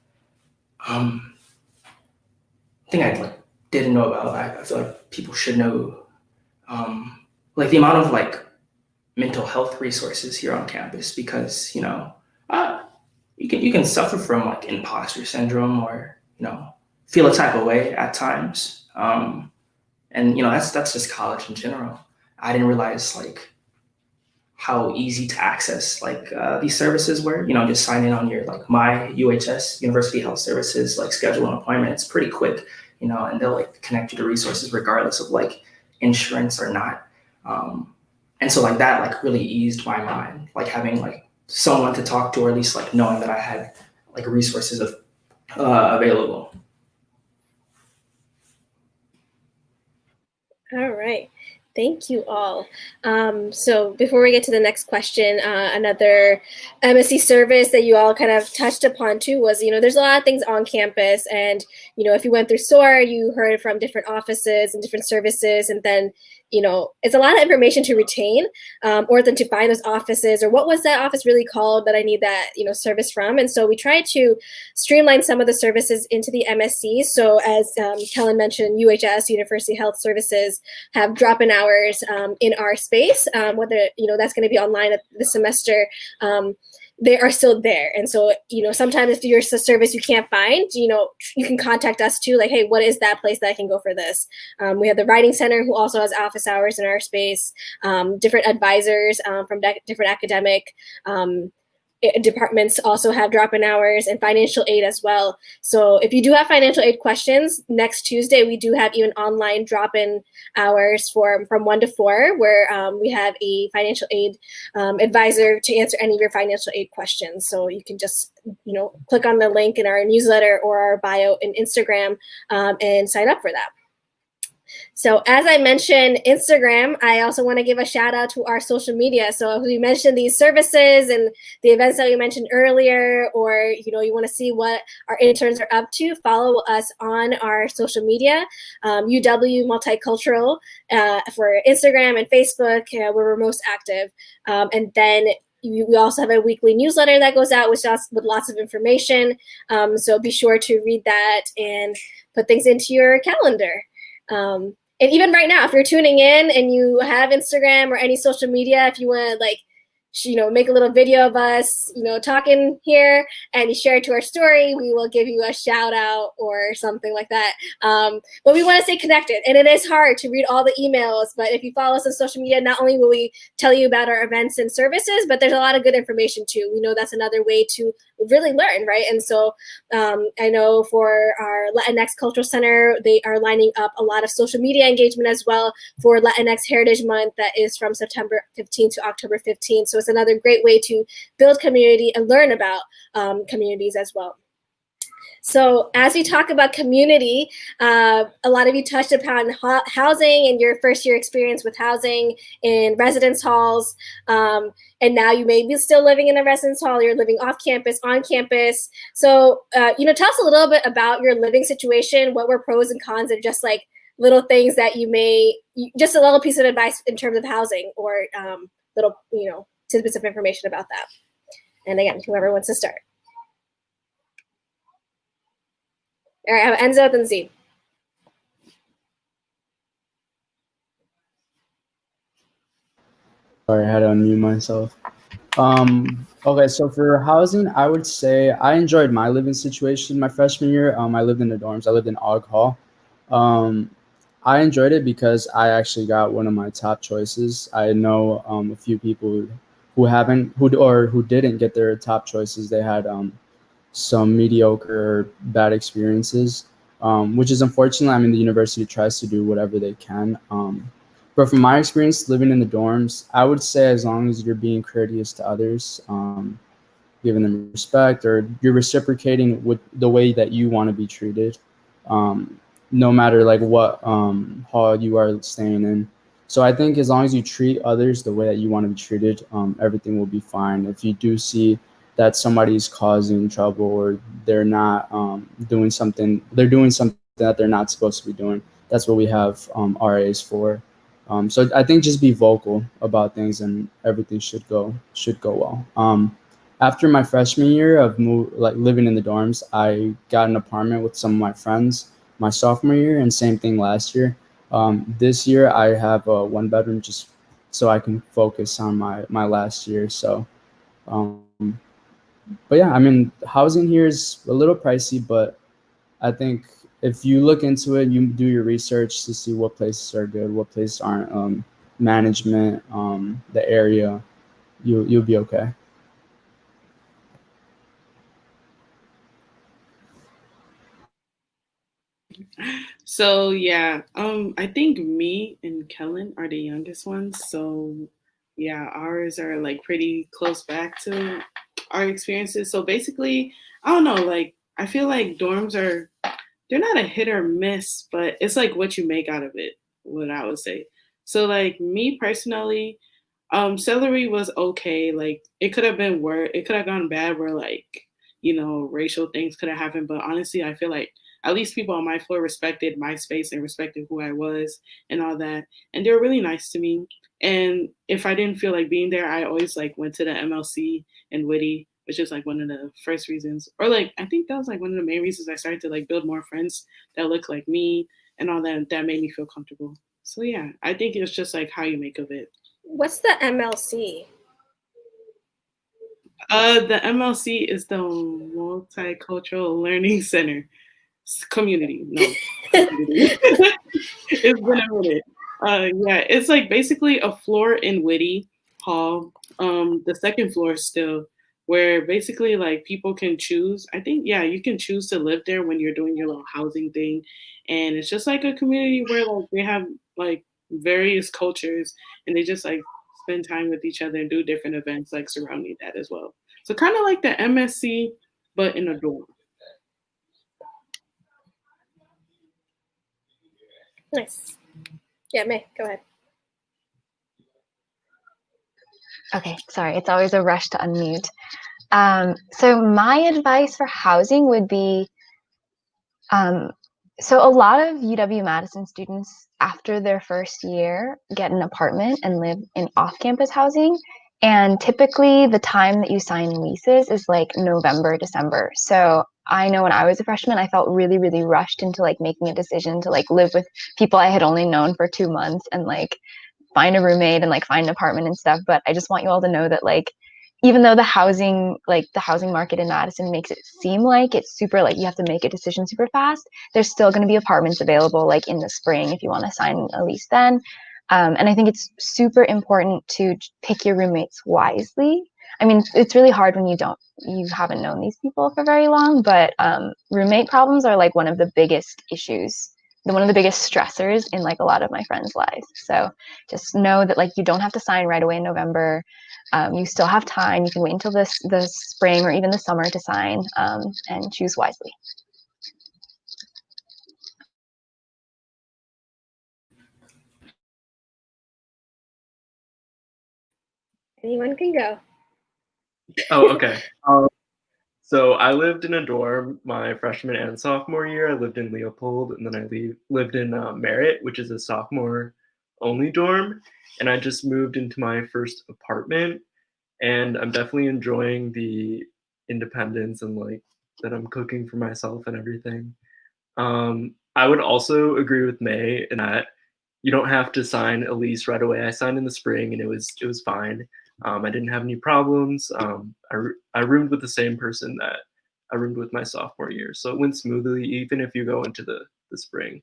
Thing I like didn't know about, I feel like people should know, like the amount of like mental health resources here on campus, because you know you can suffer from like imposter syndrome or you know feel a type of way at times. And you know that's just college in general. I didn't realize like how easy to access like these services were. You know, just sign in on your like my UHS University Health Services like schedule an appointment. It's pretty quick, you know, and they'll like connect you to resources regardless of like insurance or not. And so like that like really eased my mind, like having like someone to talk to, or at least like knowing that I had like resources available. All right. Thank you all. So before we get to the next question, another MSC service that you all kind of touched upon too was, you know, there's a lot of things on campus, and, you know, if you went through SOAR, you heard from different offices and different services, and then, you know, it's a lot of information to retain, or then to find those offices, or what was that office really called that I need that, you know, service from. And so we tried to streamline some of the services into the MSC. So as Kellen mentioned, UHS, University Health Services, have drop-in hours in our space, whether, you know, that's going to be online this semester. They are still there. And so, you know, sometimes if you're a service you can't find, you know, you can contact us too, like, hey, what is that place that I can go for this? We have the Writing Center, who also has office hours in our space, different advisors from different academic departments also have drop-in hours, and financial aid as well. So if you do have financial aid questions, next Tuesday we do have even online drop-in hours from 1 to 4, where we have a financial aid advisor to answer any of your financial aid questions. So you can just, you know, click on the link in our newsletter or our bio in Instagram and sign up for that. So as I mentioned, Instagram, I also want to give a shout out to our social media. So if we mentioned these services and the events that we mentioned earlier, or, you know, you want to see what our interns are up to, follow us on our social media, UW Multicultural for Instagram and Facebook, where we're most active. And then we also have a weekly newsletter that goes out with lots of information. So be sure to read that and put things into your calendar. And even right now, if you're tuning in and you have Instagram or any social media, if you want to, like, you know, make a little video of us, you know, talking here, and you share it to our story, we will give you a shout out or something like that. But we want to stay connected, and it is hard to read all the emails, but if you follow us on social media, not only will we tell you about our events and services, but there's a lot of good information too. We know that's another way to really learn, right? And so I know for our Latinx Cultural Center, they are lining up a lot of social media engagement as well for Latinx Heritage Month that is from September 15th to October 15th. So it's another great way to build community and learn about communities as well. So as we talk about community, a lot of you touched upon housing and your first year experience with housing in residence halls. And now you may be still living in a residence hall, you're living off campus, on campus. So, tell us a little bit about your living situation. What were pros and cons, and just like little things that just a little piece of advice in terms of housing, or little, tidbits of information about that. And again, whoever wants to start. All right, I have Enzo, then Z. Sorry, I had to unmute myself. Okay, so for housing, I would say I enjoyed my living situation my freshman year. I lived in the dorms. I lived in Og Hall. I enjoyed it because I actually got one of my top choices. I know a few people who didn't get their top choices. They had some mediocre or bad experiences, which is unfortunate. I mean, the university tries to do whatever they can. But from my experience living in the dorms, I would say as long as you're being courteous to others, giving them respect, or you're reciprocating with the way that you want to be treated, no matter like what hall you are staying in. So I think as long as you treat others the way that you want to be treated, everything will be fine. If you do see that somebody's causing trouble, or they're not doing something that they're not supposed to be doing, that's what we have RAs for. So I think just be vocal about things, and everything should go well. After my freshman year of living in the dorms, I got an apartment with some of my friends my sophomore year, and same thing last year. This year I have a 1-bedroom just so I can focus on my last year. So, but yeah, I mean, housing here is a little pricey, but I think if you look into it, you do your research to see what places are good, what places aren't, management, the area, you'll be okay. So yeah, I think me and Kellen are the youngest ones. So yeah, ours are like pretty close back to our experiences. So basically, I don't know, like I feel like they're not a hit or miss, but it's like what you make out of it, what I would say. So like me personally, celery was okay. Like it could have been worse. It could have gone bad where like, racial things could have happened. But honestly, I feel like at least people on my floor respected my space and respected who I was and all that. And they were really nice to me. And if I didn't feel like being there, I always like went to the MLC and Witty, which is like one of the first reasons, or like I think that was like one of the main reasons I started to like build more friends that look like me and all that. That made me feel comfortable. So yeah, I think it's just like how you make of it. What's the MLC? The MLC is the Multicultural Learning Center. Community. No. It's been a minute. Yeah, it's like basically a floor in Witty Hall. The second floor still, where basically like people can choose. I think, yeah, you can choose to live there when you're doing your little housing thing. And it's just like a community where like they have like various cultures, and they just like spend time with each other and do different events like surrounding that as well. So kind of like the MSC, but in a dorm. Nice. Yeah, May, go ahead. Okay, sorry, it's always a rush to unmute. So my advice for housing would be, so a lot of UW Madison students after their first year get an apartment and live in off-campus housing. And typically the time that you sign leases is like November, December. So I know when I was a freshman, I felt really, really rushed into like making a decision to like live with people I had only known for 2 months and like find a roommate and like find an apartment and stuff. But I just want you all to know that like, even though the housing market in Madison makes it seem like it's super, like you have to make a decision super fast, there's still going to be apartments available like in the spring if you want to sign a lease then. And I think it's super important to pick your roommates wisely. I mean, it's really hard when you haven't known these people for very long, but roommate problems are like one of the biggest issues one of the biggest stressors in like a lot of my friends' lives. So just know that like you don't have to sign right away in November. You still have time. You can wait until the spring or even the summer to sign, and choose wisely. Anyone can go. Oh, okay. So I lived in a dorm my freshman and sophomore year. I lived in Leopold, and then I lived in Merritt, which is a sophomore-only dorm. And I just moved into my first apartment, and I'm definitely enjoying the independence and like that I'm cooking for myself and everything. I would also agree with May in that you don't have to sign a lease right away. I signed in the spring, and it was fine. I didn't have any problems. I roomed with the same person that I roomed with my sophomore year, so it went smoothly, even if you go into the spring.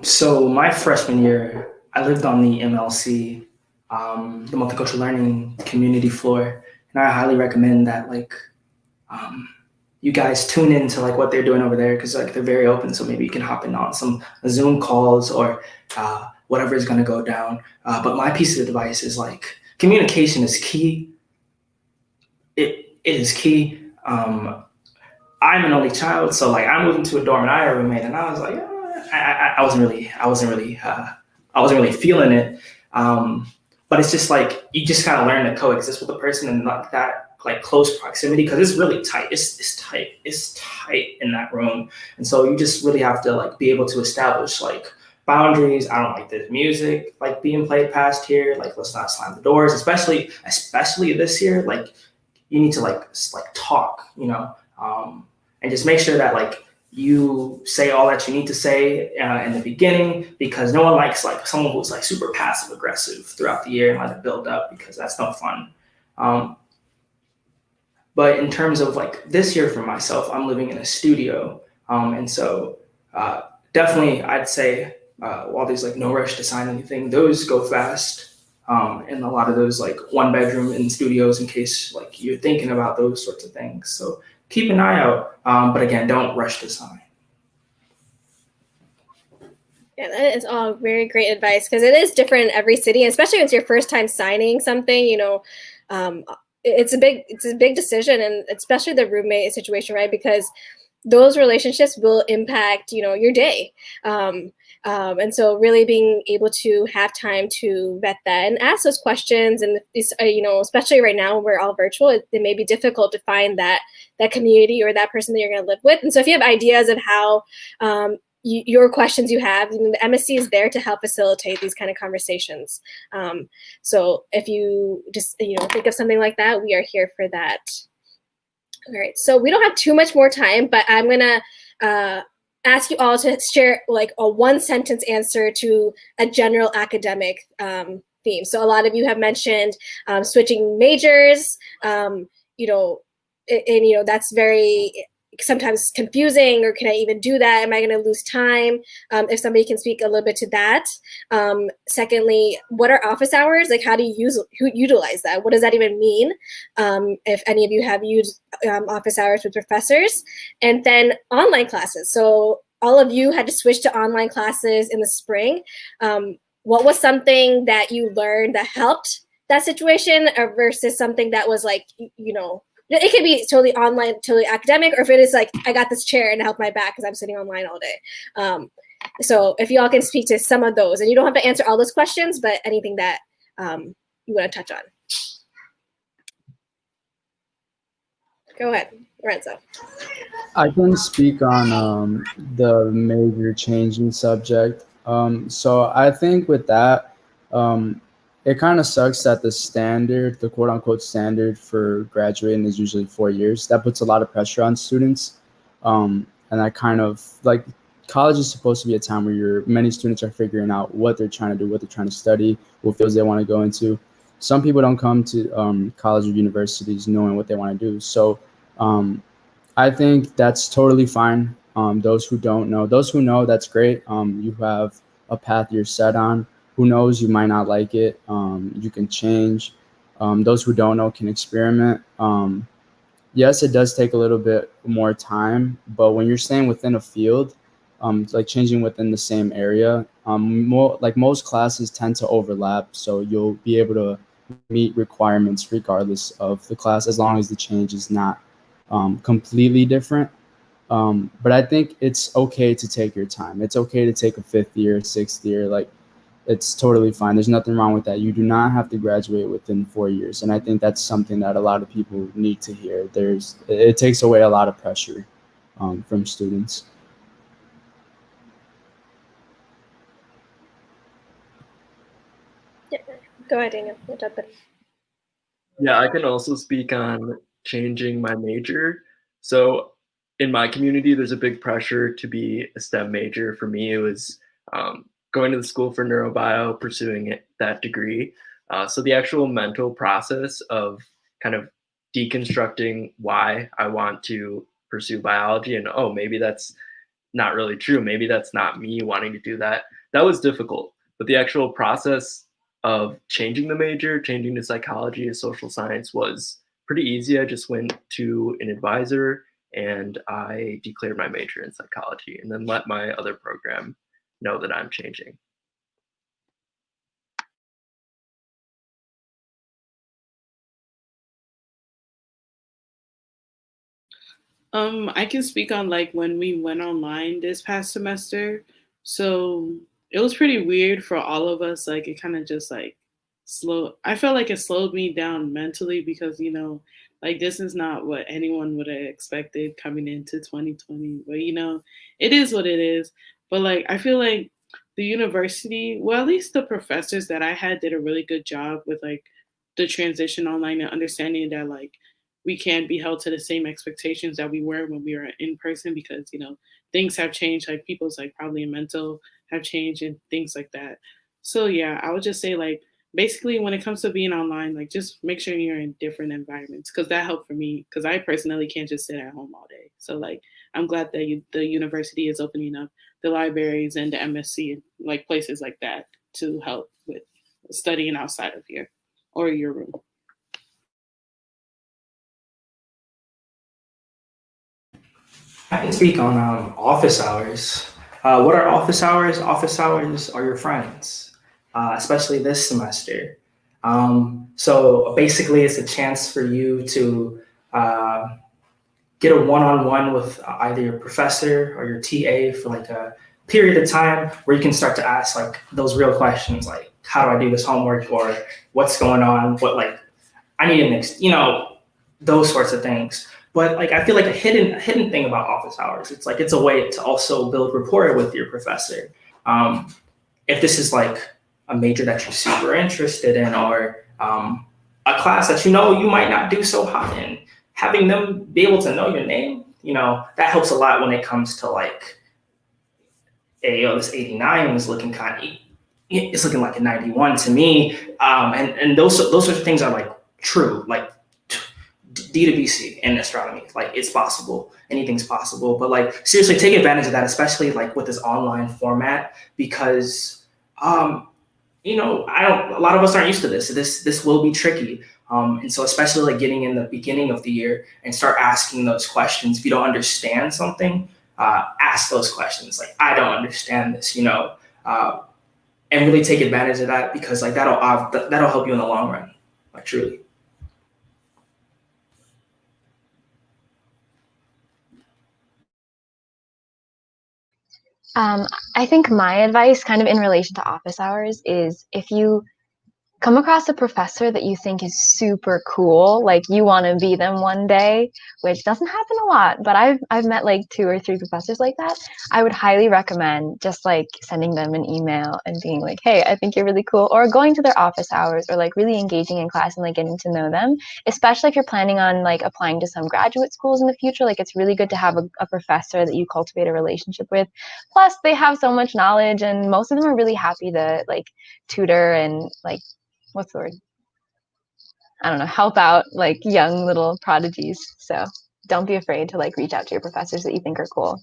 So my freshman year, I lived on the MLC, the Multicultural Learning Community floor, and I highly recommend that you guys tune into like what they're doing over there, because like they're very open. So maybe you can hop in on some Zoom calls or whatever is going to go down. But my piece of advice is like communication is key. It is key. I'm an only child, so like I moved into a dorm and I had a roommate, and I was like, I wasn't really feeling it. But it's just like you just gotta learn to coexist with a person and not that like close proximity, because it's really tight. It's tight in that room, and so you just really have to like be able to establish like boundaries. I don't like this music like being played past here. Like let's not slam the doors, especially this year. Like you need to like talk, and just make sure that like you say all that you need to say in the beginning, because no one likes like someone who's like super passive aggressive throughout the year and let it build up, because that's no fun. But in terms of like this year for myself, I'm living in a studio. And so definitely I'd say while there's like no rush to sign anything, those go fast. And a lot of those like 1-bedroom in studios, in case like you're thinking about those sorts of things. So keep an eye out, but again, don't rush to sign. Yeah, that is all very great advice, because it is different in every city, especially when it's your first time signing something. It's a big decision, and especially the roommate situation, right? Because those relationships will impact your day. And so really being able to have time to vet that and ask those questions, and especially right now we're all virtual, it may be difficult to find that community or that person that you're going to live with. And so if you have ideas of how your questions you have, the MSC is there to help facilitate these kind of conversations. So if you just think of something like that, we are here for that. All right, so we don't have too much more time, but I'm gonna ask you all to share like a 1-sentence answer to a general academic theme. So a lot of you have mentioned switching majors, and that's very sometimes confusing, or can I even do that? Am I going to lose time? If somebody can speak a little bit to that. Secondly, what are office hours? Like, how do you utilize that? What does that even mean? If any of you have used office hours with professors. And then online classes. So all of you had to switch to online classes in the spring. What was something that you learned that helped that situation versus something that was like, it could be totally online, totally academic, or if it is like, I got this chair and it helped my back because I'm sitting online all day. So if you all can speak to some of those, and you don't have to answer all those questions, but anything that you want to touch on. Go ahead, Lorenzo. I can speak on the major changing subject. So I think with that, it kind of sucks that the quote unquote standard for graduating is usually 4 years. That puts a lot of pressure on students. And I kind of like, college is supposed to be a time where many students are figuring out what they're trying to do, what they're trying to study, what fields they want to go into. Some people don't come to college or universities knowing what they want to do. So I think that's totally fine. Those who don't know, those who know, that's great. You have a path you're set on. Who knows, you might not like it. You can change. Those who don't know can experiment. yes, it does take a little bit more time, but when you're staying within a field, like changing within the same area, like most classes tend to overlap, so you'll be able to meet requirements regardless of the class, as long as the change is not completely different. But I think it's okay to take your time. It's okay to take a 5th year, 6th year, like it's totally fine. There's nothing wrong with that. You do not have to graduate within 4 years. And I think that's something that a lot of people need to hear. It takes away a lot of pressure from students. Yeah. Go ahead, Daniel. We'll jump in. Yeah, I can also speak on changing my major. So in my community, there's a big pressure to be a STEM major. For me, it was going to the school for neurobio, pursuing that degree. So the actual mental process of kind of deconstructing why I want to pursue biology and, oh, maybe that's not really true. Maybe that's not me wanting to do that. That was difficult. But the actual process of changing the major, changing to psychology and social science was pretty easy. I just went to an advisor and I declared my major in psychology and then let my other program know that I'm changing. I can speak on like when we went online this past semester. So it was pretty weird for all of us. Like it kind of just like I felt like it slowed me down mentally because, like this is not what anyone would have expected coming into 2020. But, it is what it is. But like, I feel like the university, well, at least the professors that I had did a really good job with like the transition online and understanding that like, we can't be held to the same expectations that we were when we were in person because things have changed, like people's like probably mental have changed and things like that. So yeah, I would just say like basically when it comes to being online, like just make sure you're in different environments because that helped for me because I personally can't just sit at home all day. So like I'm glad that the university is opening up the libraries and the MSC and like places like that to help with studying outside of here or your room. I can speak on office hours. What are office hours? Office hours are your friends, especially this semester. So basically, it's a chance for you to get a one-on-one with either your professor or your TA for like a period of time where you can start to ask like those real questions, like how do I do this homework or what's going on? What like I need an those sorts of things. But like I feel like a hidden thing about office hours, it's like it's a way to also build rapport with your professor. If this is like a major that you're super interested in, or a class that you might not do so hot in, having them be able to know your name, that helps a lot when it comes to like, hey, this 89 is looking it's looking like a 91 to me, and those sorts of things are like true, like D to BC in astronomy. Like it's possible, anything's possible. But like seriously, take advantage of that, especially like with this online format, because a lot of us aren't used to this. This will be tricky. And so especially like getting in the beginning of the year and start asking those questions. If you don't understand something, ask those questions. Like I don't understand this, and really take advantage of that because like that'll help you in the long run, like truly. I think my advice kind of in relation to office hours is if you come across a professor that you think is super cool, like you want to be them one day, which doesn't happen a lot, but I've met like 2 or 3 professors like that. I would highly recommend just like sending them an email and being like, hey, I think you're really cool, or going to their office hours, or like really engaging in class and like getting to know them, especially if you're planning on like applying to some graduate schools in the future. Like it's really good to have a professor that you cultivate a relationship with. Plus they have so much knowledge and most of them are really happy to like tutor and like, what's the word? I don't know, help out like young little prodigies. So don't be afraid to like reach out to your professors that you think are cool.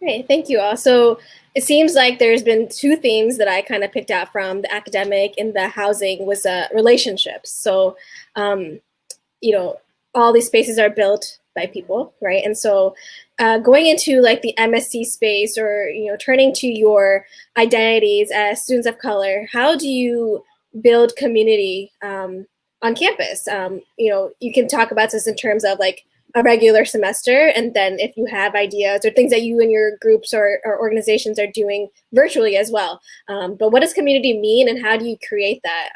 Great, thank you all. So it seems like there's been two themes that I kind of picked out from the academic and the housing was relationships. So, all these spaces are built by people, right? And so going into like the MSC space or, turning to your identities as students of color, how do you build community on campus? You can talk about this in terms of like a regular semester, and then if you have ideas or things that you and your groups or organizations are doing virtually as well. But what does community mean, and how do you create that?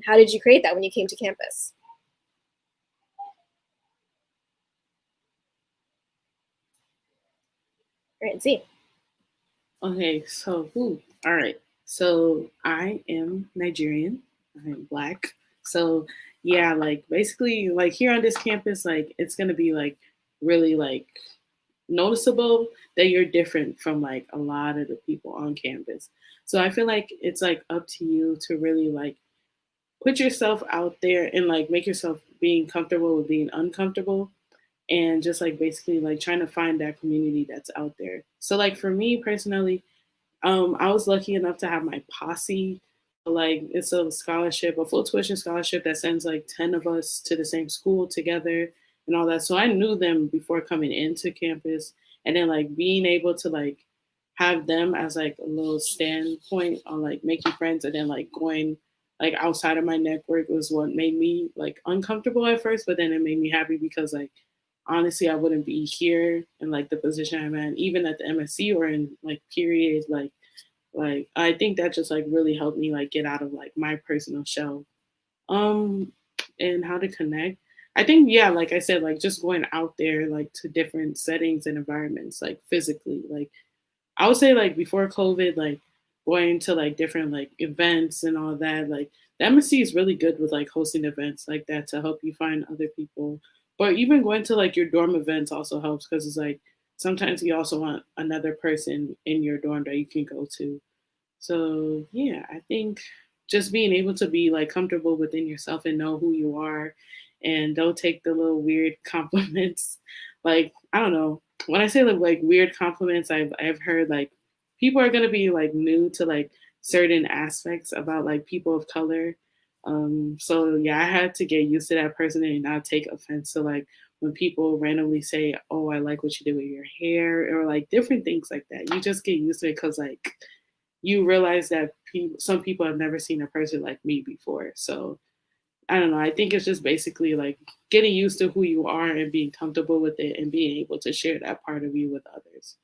How did you create that when you came to campus? Right, Z. Okay, so all right. So I am Nigerian. I am Black. So yeah, like basically, like here on this campus, like it's gonna be like really like noticeable that you're different from like a lot of the people on campus. So I feel like it's like up to you to really like put yourself out there and like make yourself being comfortable with being uncomfortable, and just like basically like trying to find that community that's out there. So like for me personally, I was lucky enough to have my posse. Like it's a scholarship, a full tuition scholarship that sends like 10 of us to the same school together and all that. So I knew them before coming into campus, and then like being able to like have them as like a little standpoint on like making friends, and then like going like outside of my network was what made me like uncomfortable at first, but then it made me happy because like honestly I wouldn't be here in like the position I'm in, even at the MSC or in like period like I think that just like really helped me like get out of like my personal shell. Um and how to connect. I think yeah, like I said, like just going out there like to different settings and environments, like physically. Like I would say like before COVID, like going to like different like events and all that, like the MSC is really good with like hosting events like that to help you find other people. But even going to like your dorm events also helps because it's like sometimes you also want another person in your dorm that you can go to. So yeah, I think just being able to be like comfortable within yourself and know who you are, and don't take the little weird compliments. Like I don't know, when I say like weird compliments, I've heard like people are gonna be like new to like certain aspects about like people of color. So yeah, I had to get used to that person and not take offense to like when people randomly say, "Oh, I like what you did with your hair," or like different things like that. You just get used to it because like you realize that some people have never seen a person like me before. So I don't know. I think it's just basically like getting used to who you are and being comfortable with it and being able to share that part of you with others.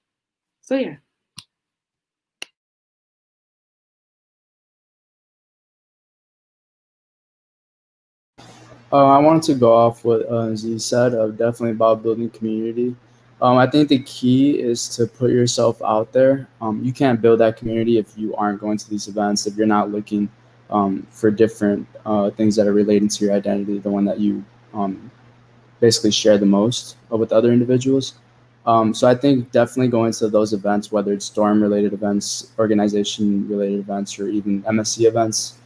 So yeah. I wanted to go off what Z said, definitely about building community. I think the key is to put yourself out there. You can't build that community if you aren't going to these events, if you're not looking for different things that are related to your identity, the one that you basically share the most with other individuals. So I think definitely going to those events, whether it's dorm related events, organization related events, or even MSC events,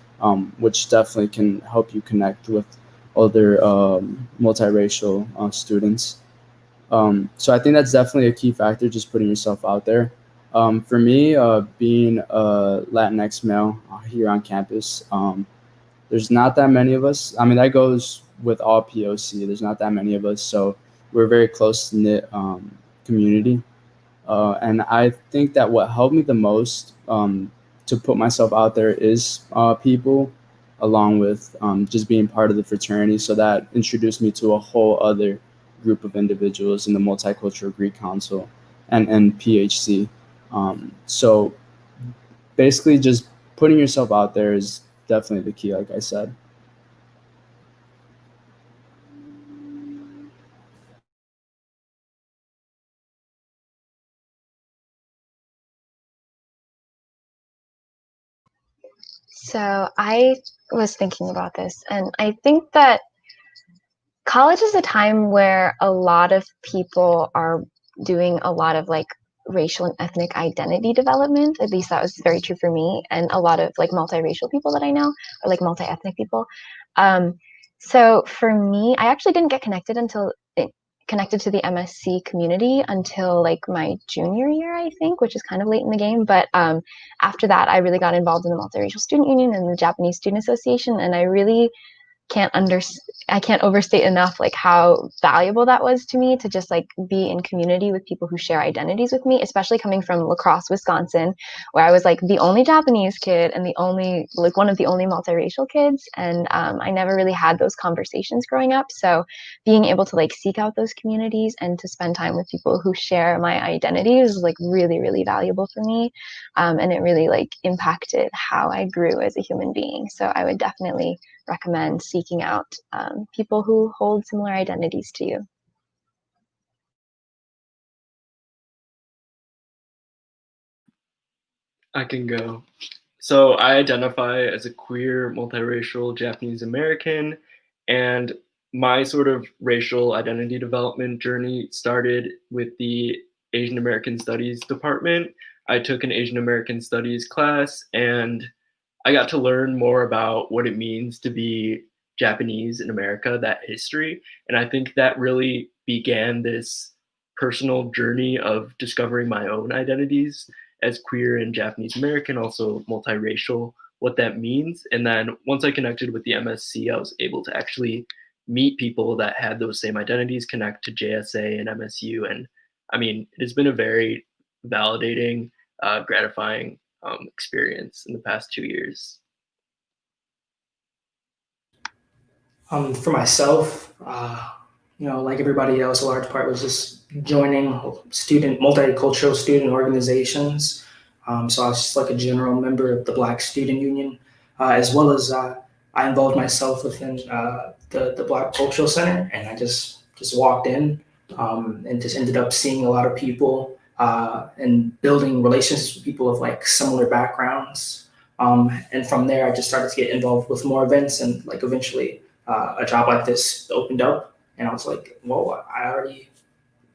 which definitely can help you connect with other multiracial students. So I think that's definitely a key factor, just putting yourself out there. For me, being a Latinx male here on campus, there's not that many of us. I mean, that goes with all POC. There's not that many of us, so we're a very close knit community. And I think that what helped me the most to put myself out there is people, along with just being part of the fraternity. So that introduced me to a whole other group of individuals in the Multicultural Greek Council and PHC. So basically, just putting yourself out there is definitely the key, like I said. So I was thinking about this, and I think that college is a time where a lot of people are doing a lot of like racial and ethnic identity development. At least that was very true for me, and a lot of like multiracial people that I know, or like multi-ethnic people. So for me, I actually didn't get connected until connected to the MSC community until like my junior year, I think, which is kind of late in the game. But after that, I really got involved in the Multiracial Student Union and the Japanese Student Association, and I really I can't overstate enough like how valuable that was to me to just like be in community with people who share identities with me, especially coming from La Crosse, Wisconsin, where I was like the only Japanese kid and the only like one of the only multiracial kids, and I never really had those conversations growing up. So being able to like seek out those communities and to spend time with people who share my identity is like really, really valuable for me, and it really like impacted how I grew as a human being. So I would definitely recommend seeking out people who hold similar identities to you. I can go. So I identify as a queer, multiracial Japanese American, and my sort of racial identity development journey started with the Asian American Studies department. I took an Asian American Studies class, and I got to learn more about what it means to be Japanese in America, that history. And I think that really began this personal journey of discovering my own identities as queer and Japanese American, also multiracial, what that means. And then once I connected with the MSC, I was able to actually meet people that had those same identities, connect to JSA and MSU. And I mean, it has been a very validating, gratifying experience in the past 2 years. For myself, like everybody else, a large part was just joining multicultural student organizations. So I was just like a general member of the Black Student Union, as well as I involved myself within the Black Cultural Center, and I just walked in and just ended up seeing a lot of people and building relationships with people of like similar backgrounds. And from there, I just started to get involved with more events, and like eventually a job like this opened up, and I was like, whoa, I already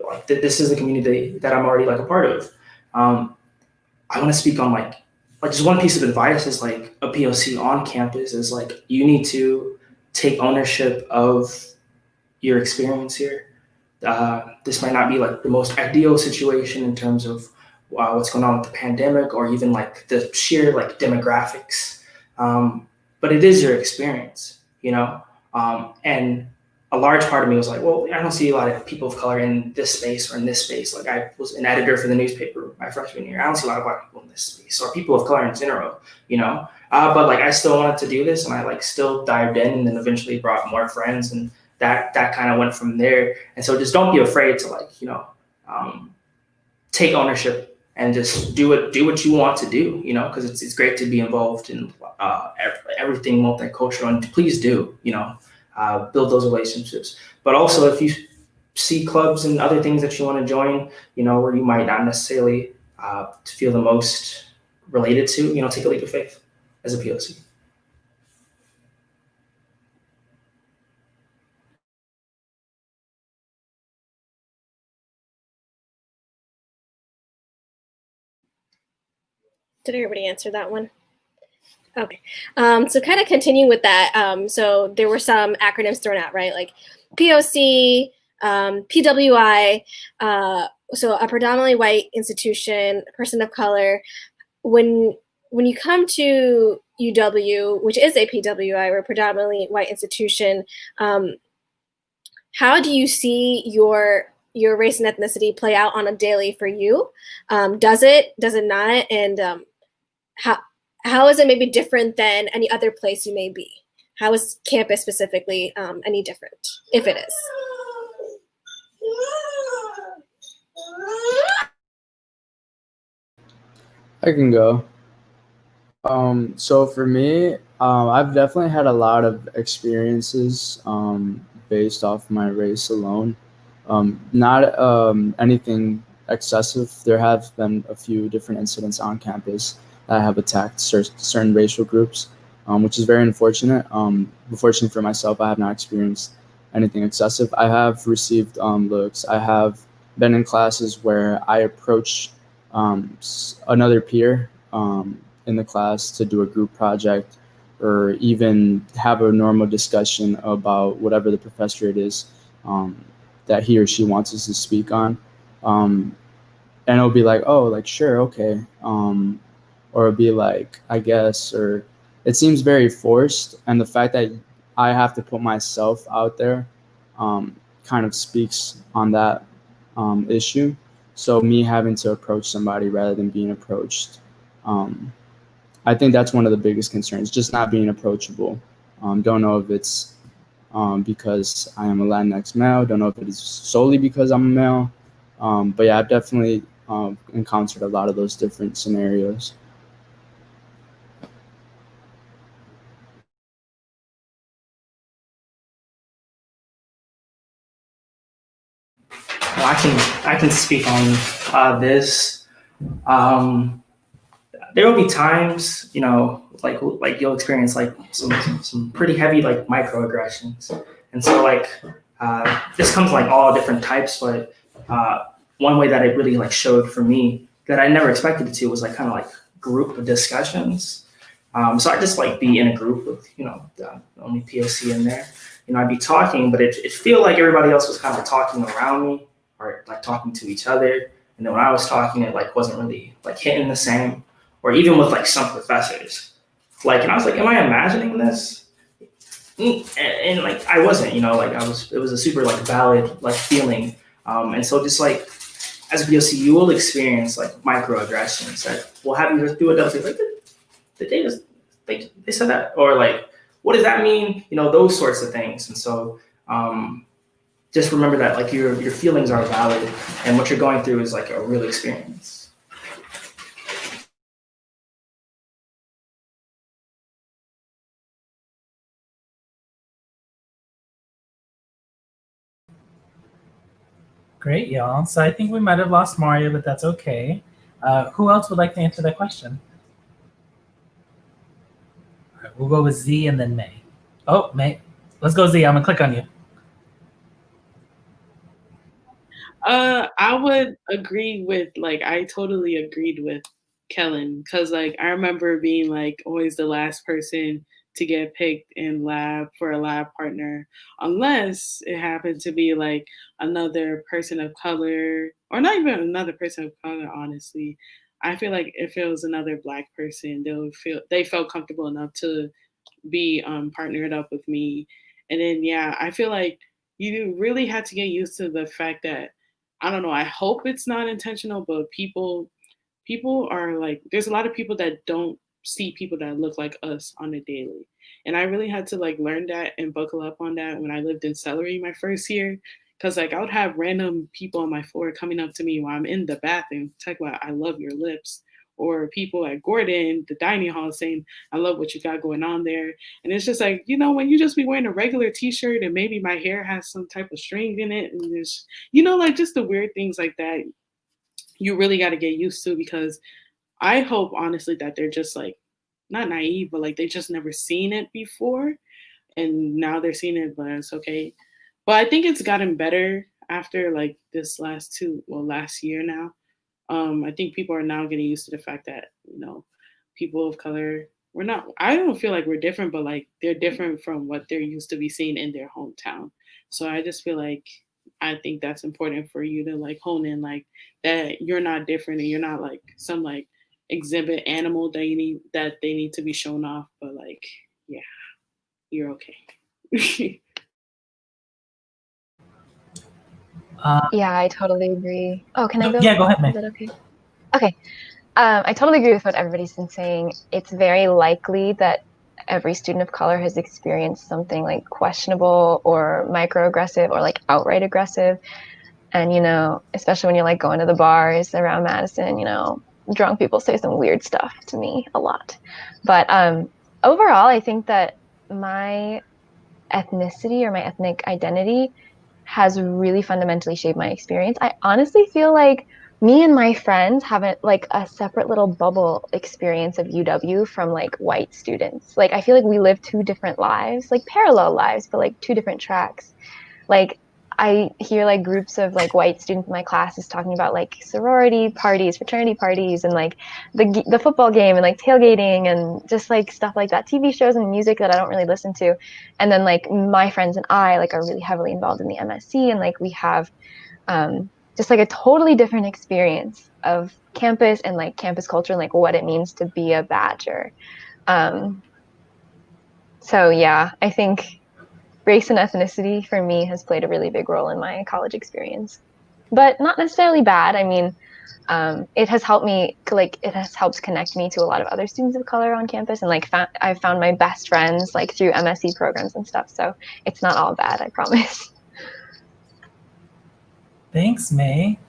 like this is the community that I'm already like a part of. I want to speak on like just one piece of advice is like a POC on campus is like you need to take ownership of your experience here. This might not be like the most ideal situation in terms of what's going on with the pandemic or even like the sheer like demographics, but it is your experience, and a large part of me was like, well, I don't see a lot of people of color in this space or in this space. Like I was an editor for the newspaper my freshman year. I don't see a lot of Black people in this space or people of color in general, but like I still wanted to do this, and I like still dived in, and then eventually brought more friends, and that kind of went from there. And so just don't be afraid to like, take ownership and just do what you want to do, because it's great to be involved in everything multicultural, and please do, build those relationships. But also if you see clubs and other things that you want to join, where you might not necessarily feel the most related to, take a leap of faith as a POC. Did everybody answer that one? Okay. So kind of continuing with that. So there were some acronyms thrown out, right? Like POC, PWI, so a predominantly white institution, person of color. When you come to UW, which is a PWI, or a predominantly white institution, how do you see your race and ethnicity play out on a daily for you? Does it not? And how is it maybe different than any other place you may be? How is campus specifically any different, if it is? I can go. So for me, I've definitely had a lot of experiences based off my race alone. Not anything excessive. There have been a few different incidents on campus that have attacked certain racial groups, which is very unfortunate. Unfortunately for myself, I have not experienced anything excessive. I have received looks. I have been in classes where I approached another peer in the class to do a group project, or even have a normal discussion about whatever the professor it is. that he or she wants us to speak on. And it'll be like, oh, like, sure, okay. Or it'll be like, I guess, or it seems very forced. And the fact that I have to put myself out there kind of speaks on that issue. So me having to approach somebody rather than being approached, I think that's one of the biggest concerns, just not being approachable. Don't know if it's because I am a Latinx male. Don't know if it is solely because I'm a male. But yeah, I've definitely encountered a lot of those different scenarios. Well, I can speak on this. There will be times, you know, like you'll experience like some pretty heavy like microaggressions, and so like this comes like all different types. But one way that it really like showed for me that I never expected it to was like kind of like group discussions. So I just like be in a group with, you know, the only POC in there. You know, I'd be talking, but it feel like everybody else was kind of talking around me or like talking to each other. And then when I was talking, it like wasn't really like hitting the same. Or even with like some professors, like, and I was like, am I imagining this? And like, I wasn't, you know, like it was a super like valid like feeling. And so just like, as a POC, you will experience like microaggressions that will have you just do it. Like, did they just, they said that? Or like, what does that mean? You know, those sorts of things. And so just remember that like your feelings are valid and what you're going through is like a real experience. Great, y'all. So I think we might have lost Mario, but that's okay. Who else would like to answer that question? All right, we'll go with Z and then May. Oh, May. Let's go, Z. I'm going to click on you. I would agree with, like, I totally agreed with Kellen, because, like, I remember being, like, always the last person to get picked in lab for a lab partner, unless it happened to be, like, another person of color, or not even another person of color, honestly. I feel like if it was another Black person, they felt comfortable enough to be partnered up with me. And then, yeah, I feel like you really had to get used to the fact that, I don't know, I hope it's not intentional, but people are like, there's a lot of people that don't see people that look like us on a daily. And I really had to like learn that and buckle up on that when I lived in Celery my first year. Cause like I would have random people on my floor coming up to me while I'm in the bathroom, talk about, I love your lips. Or people at Gordon, the dining hall, saying, I love what you got going on there. And it's just like, you know, when you just be wearing a regular t-shirt and maybe my hair has some type of string in it, and there's, you know, like just the weird things like that, you really got to get used to, because I hope honestly that they're just like, not naive, but like they just never seen it before. And now they're seeing it, but it's okay. But I think it's gotten better after like this last year now. I think people are now getting used to the fact that, you know, people of color, I don't feel like we're different, but like they're different from what they're used to be seeing in their hometown. So I just feel like, I think that's important for you to like hone in, like that you're not different and you're not like some like exhibit animal that they need to be shown off, but like, yeah, you're okay. Yeah, I totally agree. Oh, can I go? Yeah, go ahead, May. Is that okay? Okay. I totally agree with what everybody's been saying. It's very likely that every student of color has experienced something like questionable or microaggressive or like outright aggressive. And, you know, especially when you're like going to the bars around Madison, you know, drunk people say some weird stuff to me a lot. But overall, I think that my ethnicity or my ethnic identity has really fundamentally shaped my experience. I honestly feel like me and my friends have like a separate little bubble experience of UW from like white students. Like I feel like we live two different lives, like parallel lives, but like two different tracks. Like I hear like groups of like white students in my classes talking about like sorority parties, fraternity parties, and like the football game and like tailgating and just like stuff like that, TV shows and music that I don't really listen to. And then like my friends and I like are really heavily involved in the MSC, and like we have just like a totally different experience of campus and like campus culture and like what it means to be a Badger. So yeah, I think race and ethnicity for me has played a really big role in my college experience, but not necessarily bad. I mean, it has helped me, like, it has helped connect me to a lot of other students of color on campus, and like I've found my best friends like through MSc programs and stuff. So it's not all bad, I promise. Thanks, May.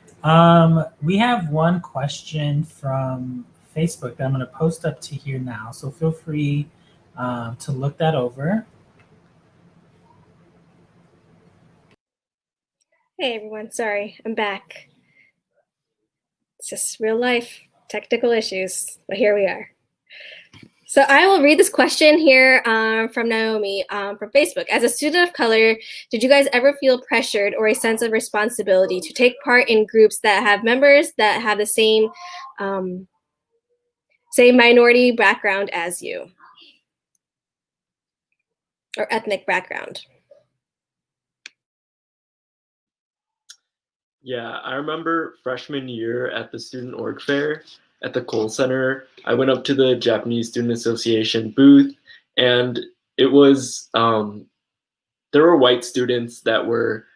We have one question from Facebook that I'm going to post up to here now, so feel free to look that over. Hey everyone, sorry, I'm back. It's just real life, technical issues, but here we are. So I will read this question here from Naomi from Facebook. As a student of color, did you guys ever feel pressured or a sense of responsibility to take part in groups that have members that have the same minority background as you? Or ethnic background? Yeah, I remember freshman year at the student org fair at the Cole Center, I went up to the Japanese Student Association booth, and it was there were white students that were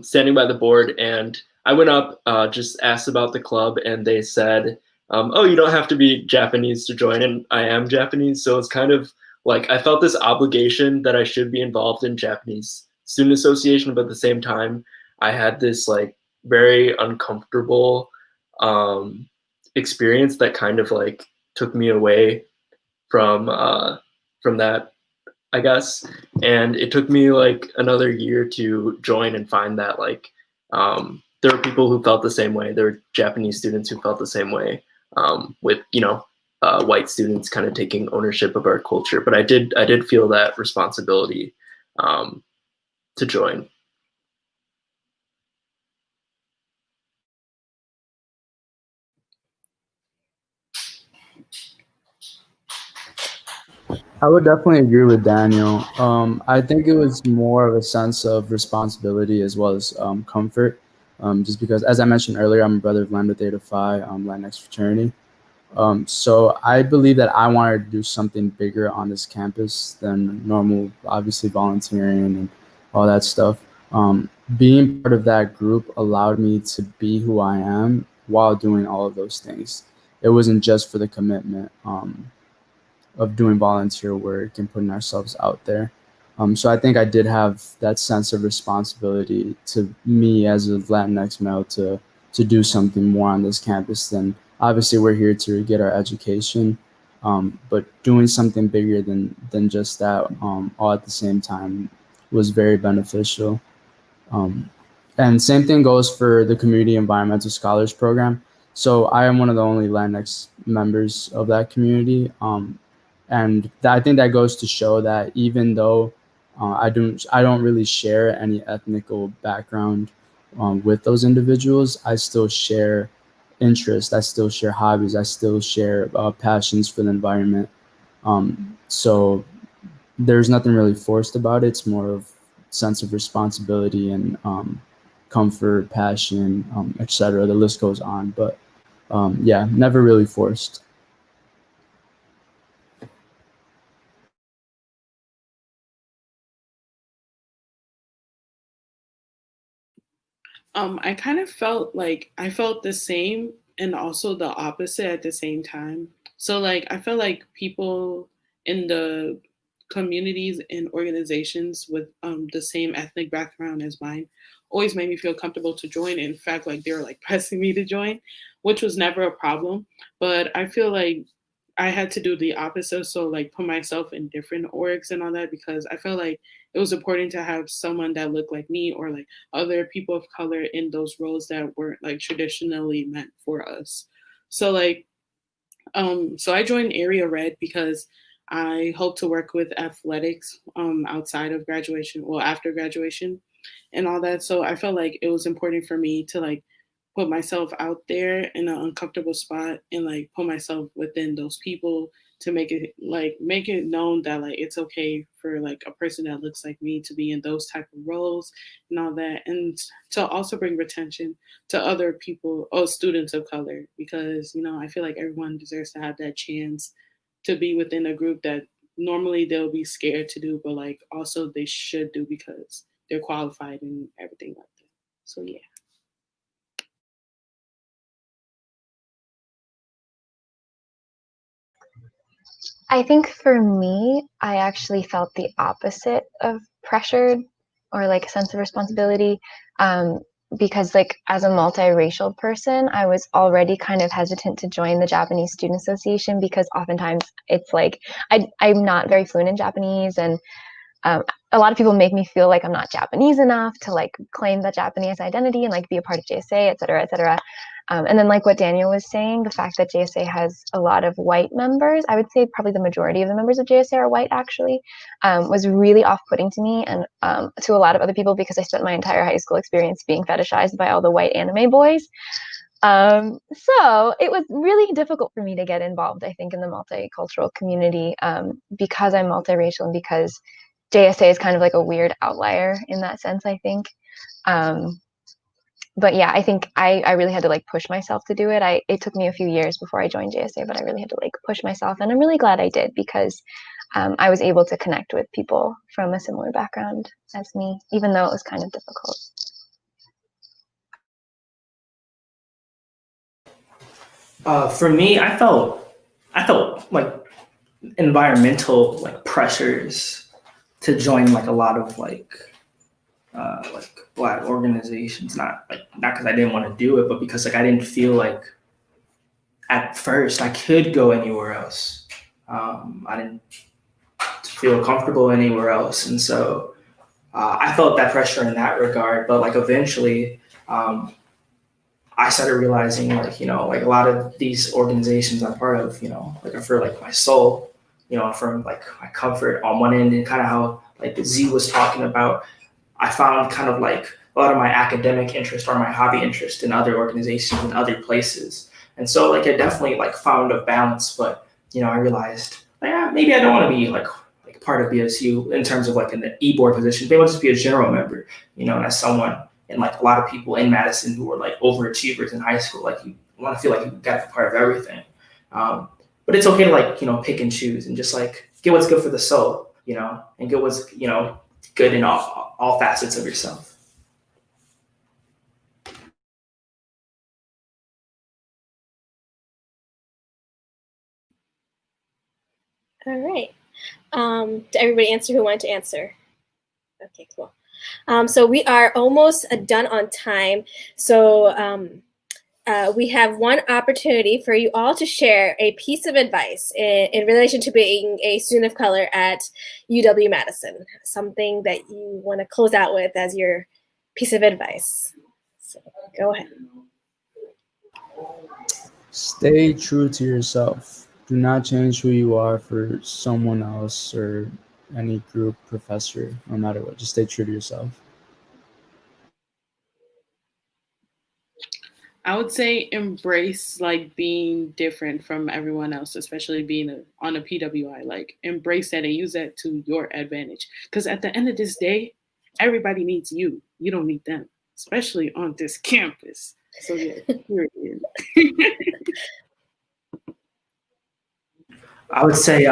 standing by the board, and I went up, just asked about the club, and they said, oh, you don't have to be Japanese to join, and I am Japanese, so it's kind of like I felt this obligation that I should be involved in Japanese Student Association, but at the same time, I had this like very uncomfortable experience that kind of like took me away from that, I guess. And it took me like another year to join and find that like there were people who felt the same way. There were Japanese students who felt the same way, with white students kind of taking ownership of our culture. But I did feel that responsibility to join. I would definitely agree with Daniel. I think it was more of a sense of responsibility as well as comfort. Just because, as I mentioned earlier, I'm a brother of Lambda Theta Phi, Latinx fraternity. So I believe that I wanted to do something bigger on this campus than normal, obviously volunteering and all that stuff. Being part of that group allowed me to be who I am while doing all of those things. It wasn't just for the commitment of doing volunteer work and putting ourselves out there. So I think I did have that sense of responsibility to me as a Latinx male to do something more on this campus than obviously we're here to get our education, but doing something bigger than just that all at the same time was very beneficial. And same thing goes for the Community Environmental Scholars Program. So I am one of the only Latinx members of that community. And I think that goes to show that even though I don't really share any ethnical background with those individuals, I still share interests, I still share hobbies, I still share passions for the environment. So there's nothing really forced about it. It's more of sense of responsibility and comfort, passion, etc. The list goes on, but yeah, never really forced. I kind of felt like I felt the same and also the opposite at the same time. So like I felt like people in the communities and organizations with the same ethnic background as mine always made me feel comfortable to join. In fact, like they were like pressing me to join, which was never a problem. But I feel like I had to do the opposite, so like put myself in different orgs and all that because I felt like it was important to have someone that looked like me or like other people of color in those roles that weren't like traditionally meant for us. So like so I joined Area Red because I hope to work with athletics outside of graduation, well after graduation. and all that. So I felt like it was important for me to like put myself out there in an uncomfortable spot and like put myself within those people to make it known that like it's okay for like a person that looks like me to be in those type of roles and all that, and to also bring attention to other people or students of color, because I feel like everyone deserves to have that chance to be within a group that normally they'll be scared to do, but like also they should do because they're qualified and everything like that. So yeah. I think for me, I actually felt the opposite of pressured or like a sense of responsibility, because like as a multiracial person, I was already kind of hesitant to join the Japanese Student Association because oftentimes it's like I'm not very fluent in Japanese, and a lot of people make me feel like I'm not Japanese enough to like claim that Japanese identity and like be a part of JSA, et cetera, et cetera. And then like what Daniel was saying, the fact that JSA has a lot of white members, I would say probably the majority of the members of JSA are white actually, was really off-putting to me and to a lot of other people, because I spent my entire high school experience being fetishized by all the white anime boys. So it was really difficult for me to get involved, I think, in the multicultural community, because I'm multiracial and because JSA is kind of like a weird outlier in that sense, I think. But yeah, I think I really had to like push myself to do it. It took me a few years before I joined JSA, but I really had to like push myself, and I'm really glad I did, because I was able to connect with people from a similar background as me, even though it was kind of difficult. For me, I felt like environmental like pressures to join like a lot of like Black organizations. Not because I didn't want to do it, but because like I didn't feel like at first I could go anywhere else. I didn't feel comfortable anywhere else, and so I felt that pressure in that regard. But like eventually, I started realizing like like a lot of these organizations I'm part of, like I feel like my soul, from like my comfort on one end, and kind of how like Z was talking about, I found kind of like a lot of my academic interest or my hobby interest in other organizations and other places. And so like I definitely like found a balance, but I realized maybe I don't want to be like part of BSU in terms of like an e-board position. Maybe I'll just be a general member, and as someone and like a lot of people in Madison who were like overachievers in high school, like you want to feel like you got to be part of everything. But it's okay to like, pick and choose and just like get what's good for the soul, and get what's, good in all facets of yourself. All right. Did everybody answer who wanted to answer? Okay, cool. So we are almost done on time. So we have one opportunity for you all to share a piece of advice in relation to being a student of color at UW Madison, something that you want to close out with as your piece of advice. So go ahead. Stay true to yourself. Do not change who you are for someone else or any group, professor, no matter what. Just stay true to yourself. I would say embrace like being different from everyone else, especially being on a PWI. Like embrace that and use that to your advantage. Because at the end of this day, everybody needs you. You don't need them, especially on this campus. So yeah, here it is. I would say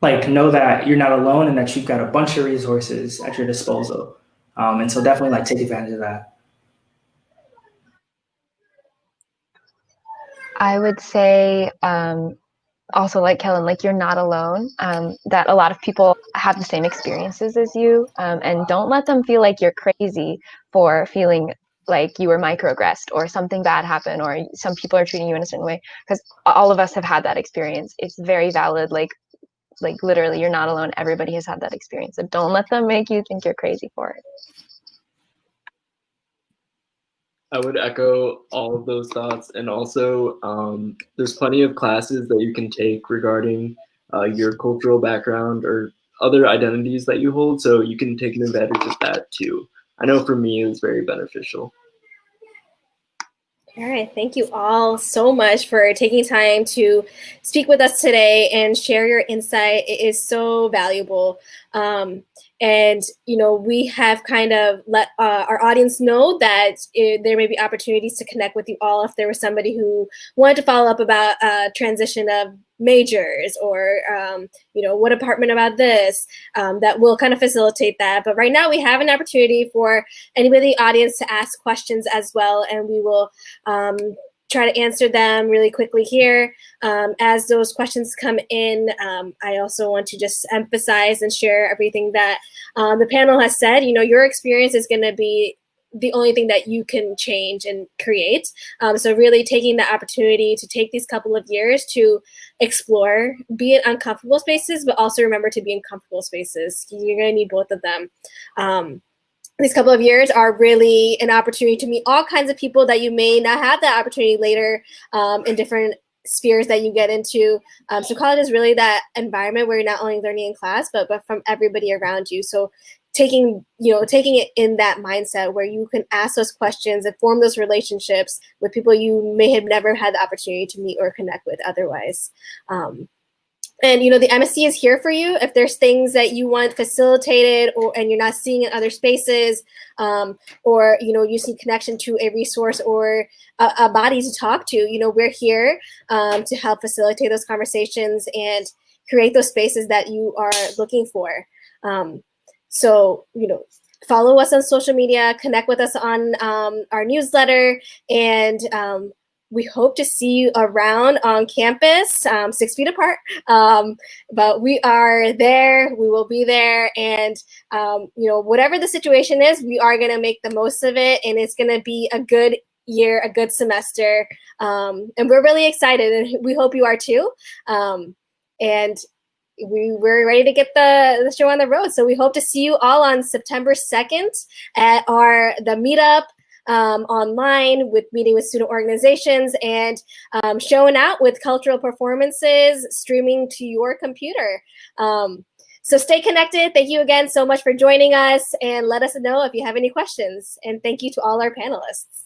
like know that you're not alone and that you've got a bunch of resources at your disposal. And so definitely like take advantage of that. I would say also like Kellen, like you're not alone, that a lot of people have the same experiences as you, and don't let them feel like you're crazy for feeling like you were microaggressed or something bad happened or some people are treating you in a certain way, because all of us have had that experience. It's very valid. Like literally you're not alone. Everybody has had that experience. So don't let them make you think you're crazy for it. I would echo all of those thoughts. And also, there's plenty of classes that you can take regarding your cultural background or other identities that you hold, so you can take advantage of that too. I know for me, it's very beneficial. All right, thank you all so much for taking time to speak with us today and share your insight. It is so valuable. And, you know, we have kind of let our audience know that there may be opportunities to connect with you all if there was somebody who wanted to follow up about transition of majors or, you know, what department about this, that will kind of facilitate that. But right now we have an opportunity for anybody in the audience to ask questions as well, and we will try to answer them really quickly here. As those questions come in, I also want to just emphasize and share everything that the panel has said. You know, your experience is going to be the only thing that you can change and create. So really taking the opportunity to take these couple of years to explore, be in uncomfortable spaces, but also remember to be in comfortable spaces. You're going to need both of them. These couple of years are really an opportunity to meet all kinds of people that you may not have that opportunity later in different spheres that you get into. So college is really that environment where you're not only learning in class, but from everybody around you. So taking it in that mindset where you can ask those questions and form those relationships with people you may have never had the opportunity to meet or connect with otherwise. And, you know, the MSC is here for you. If there's things that you want facilitated and you're not seeing in other spaces, or, you know, you see connection to a resource or a body to talk to, you know, we're here to help facilitate those conversations and create those spaces that you are looking for. So, you know, follow us on social media, connect with us on our newsletter, and we hope to see you around on campus, 6 feet apart. But we are there, we will be there. And, you know, whatever the situation is, we are going to make the most of it. And it's going to be a good year, a good semester. And we're really excited, and we hope you are too. And we're ready to get the show on the road. So we hope to see you all on September 2nd at the meetup. Online with meeting with student organizations and showing out with cultural performances streaming to your computer. So stay connected. Thank you again so much for joining us, and let us know if you have any questions. And thank you to all our panelists.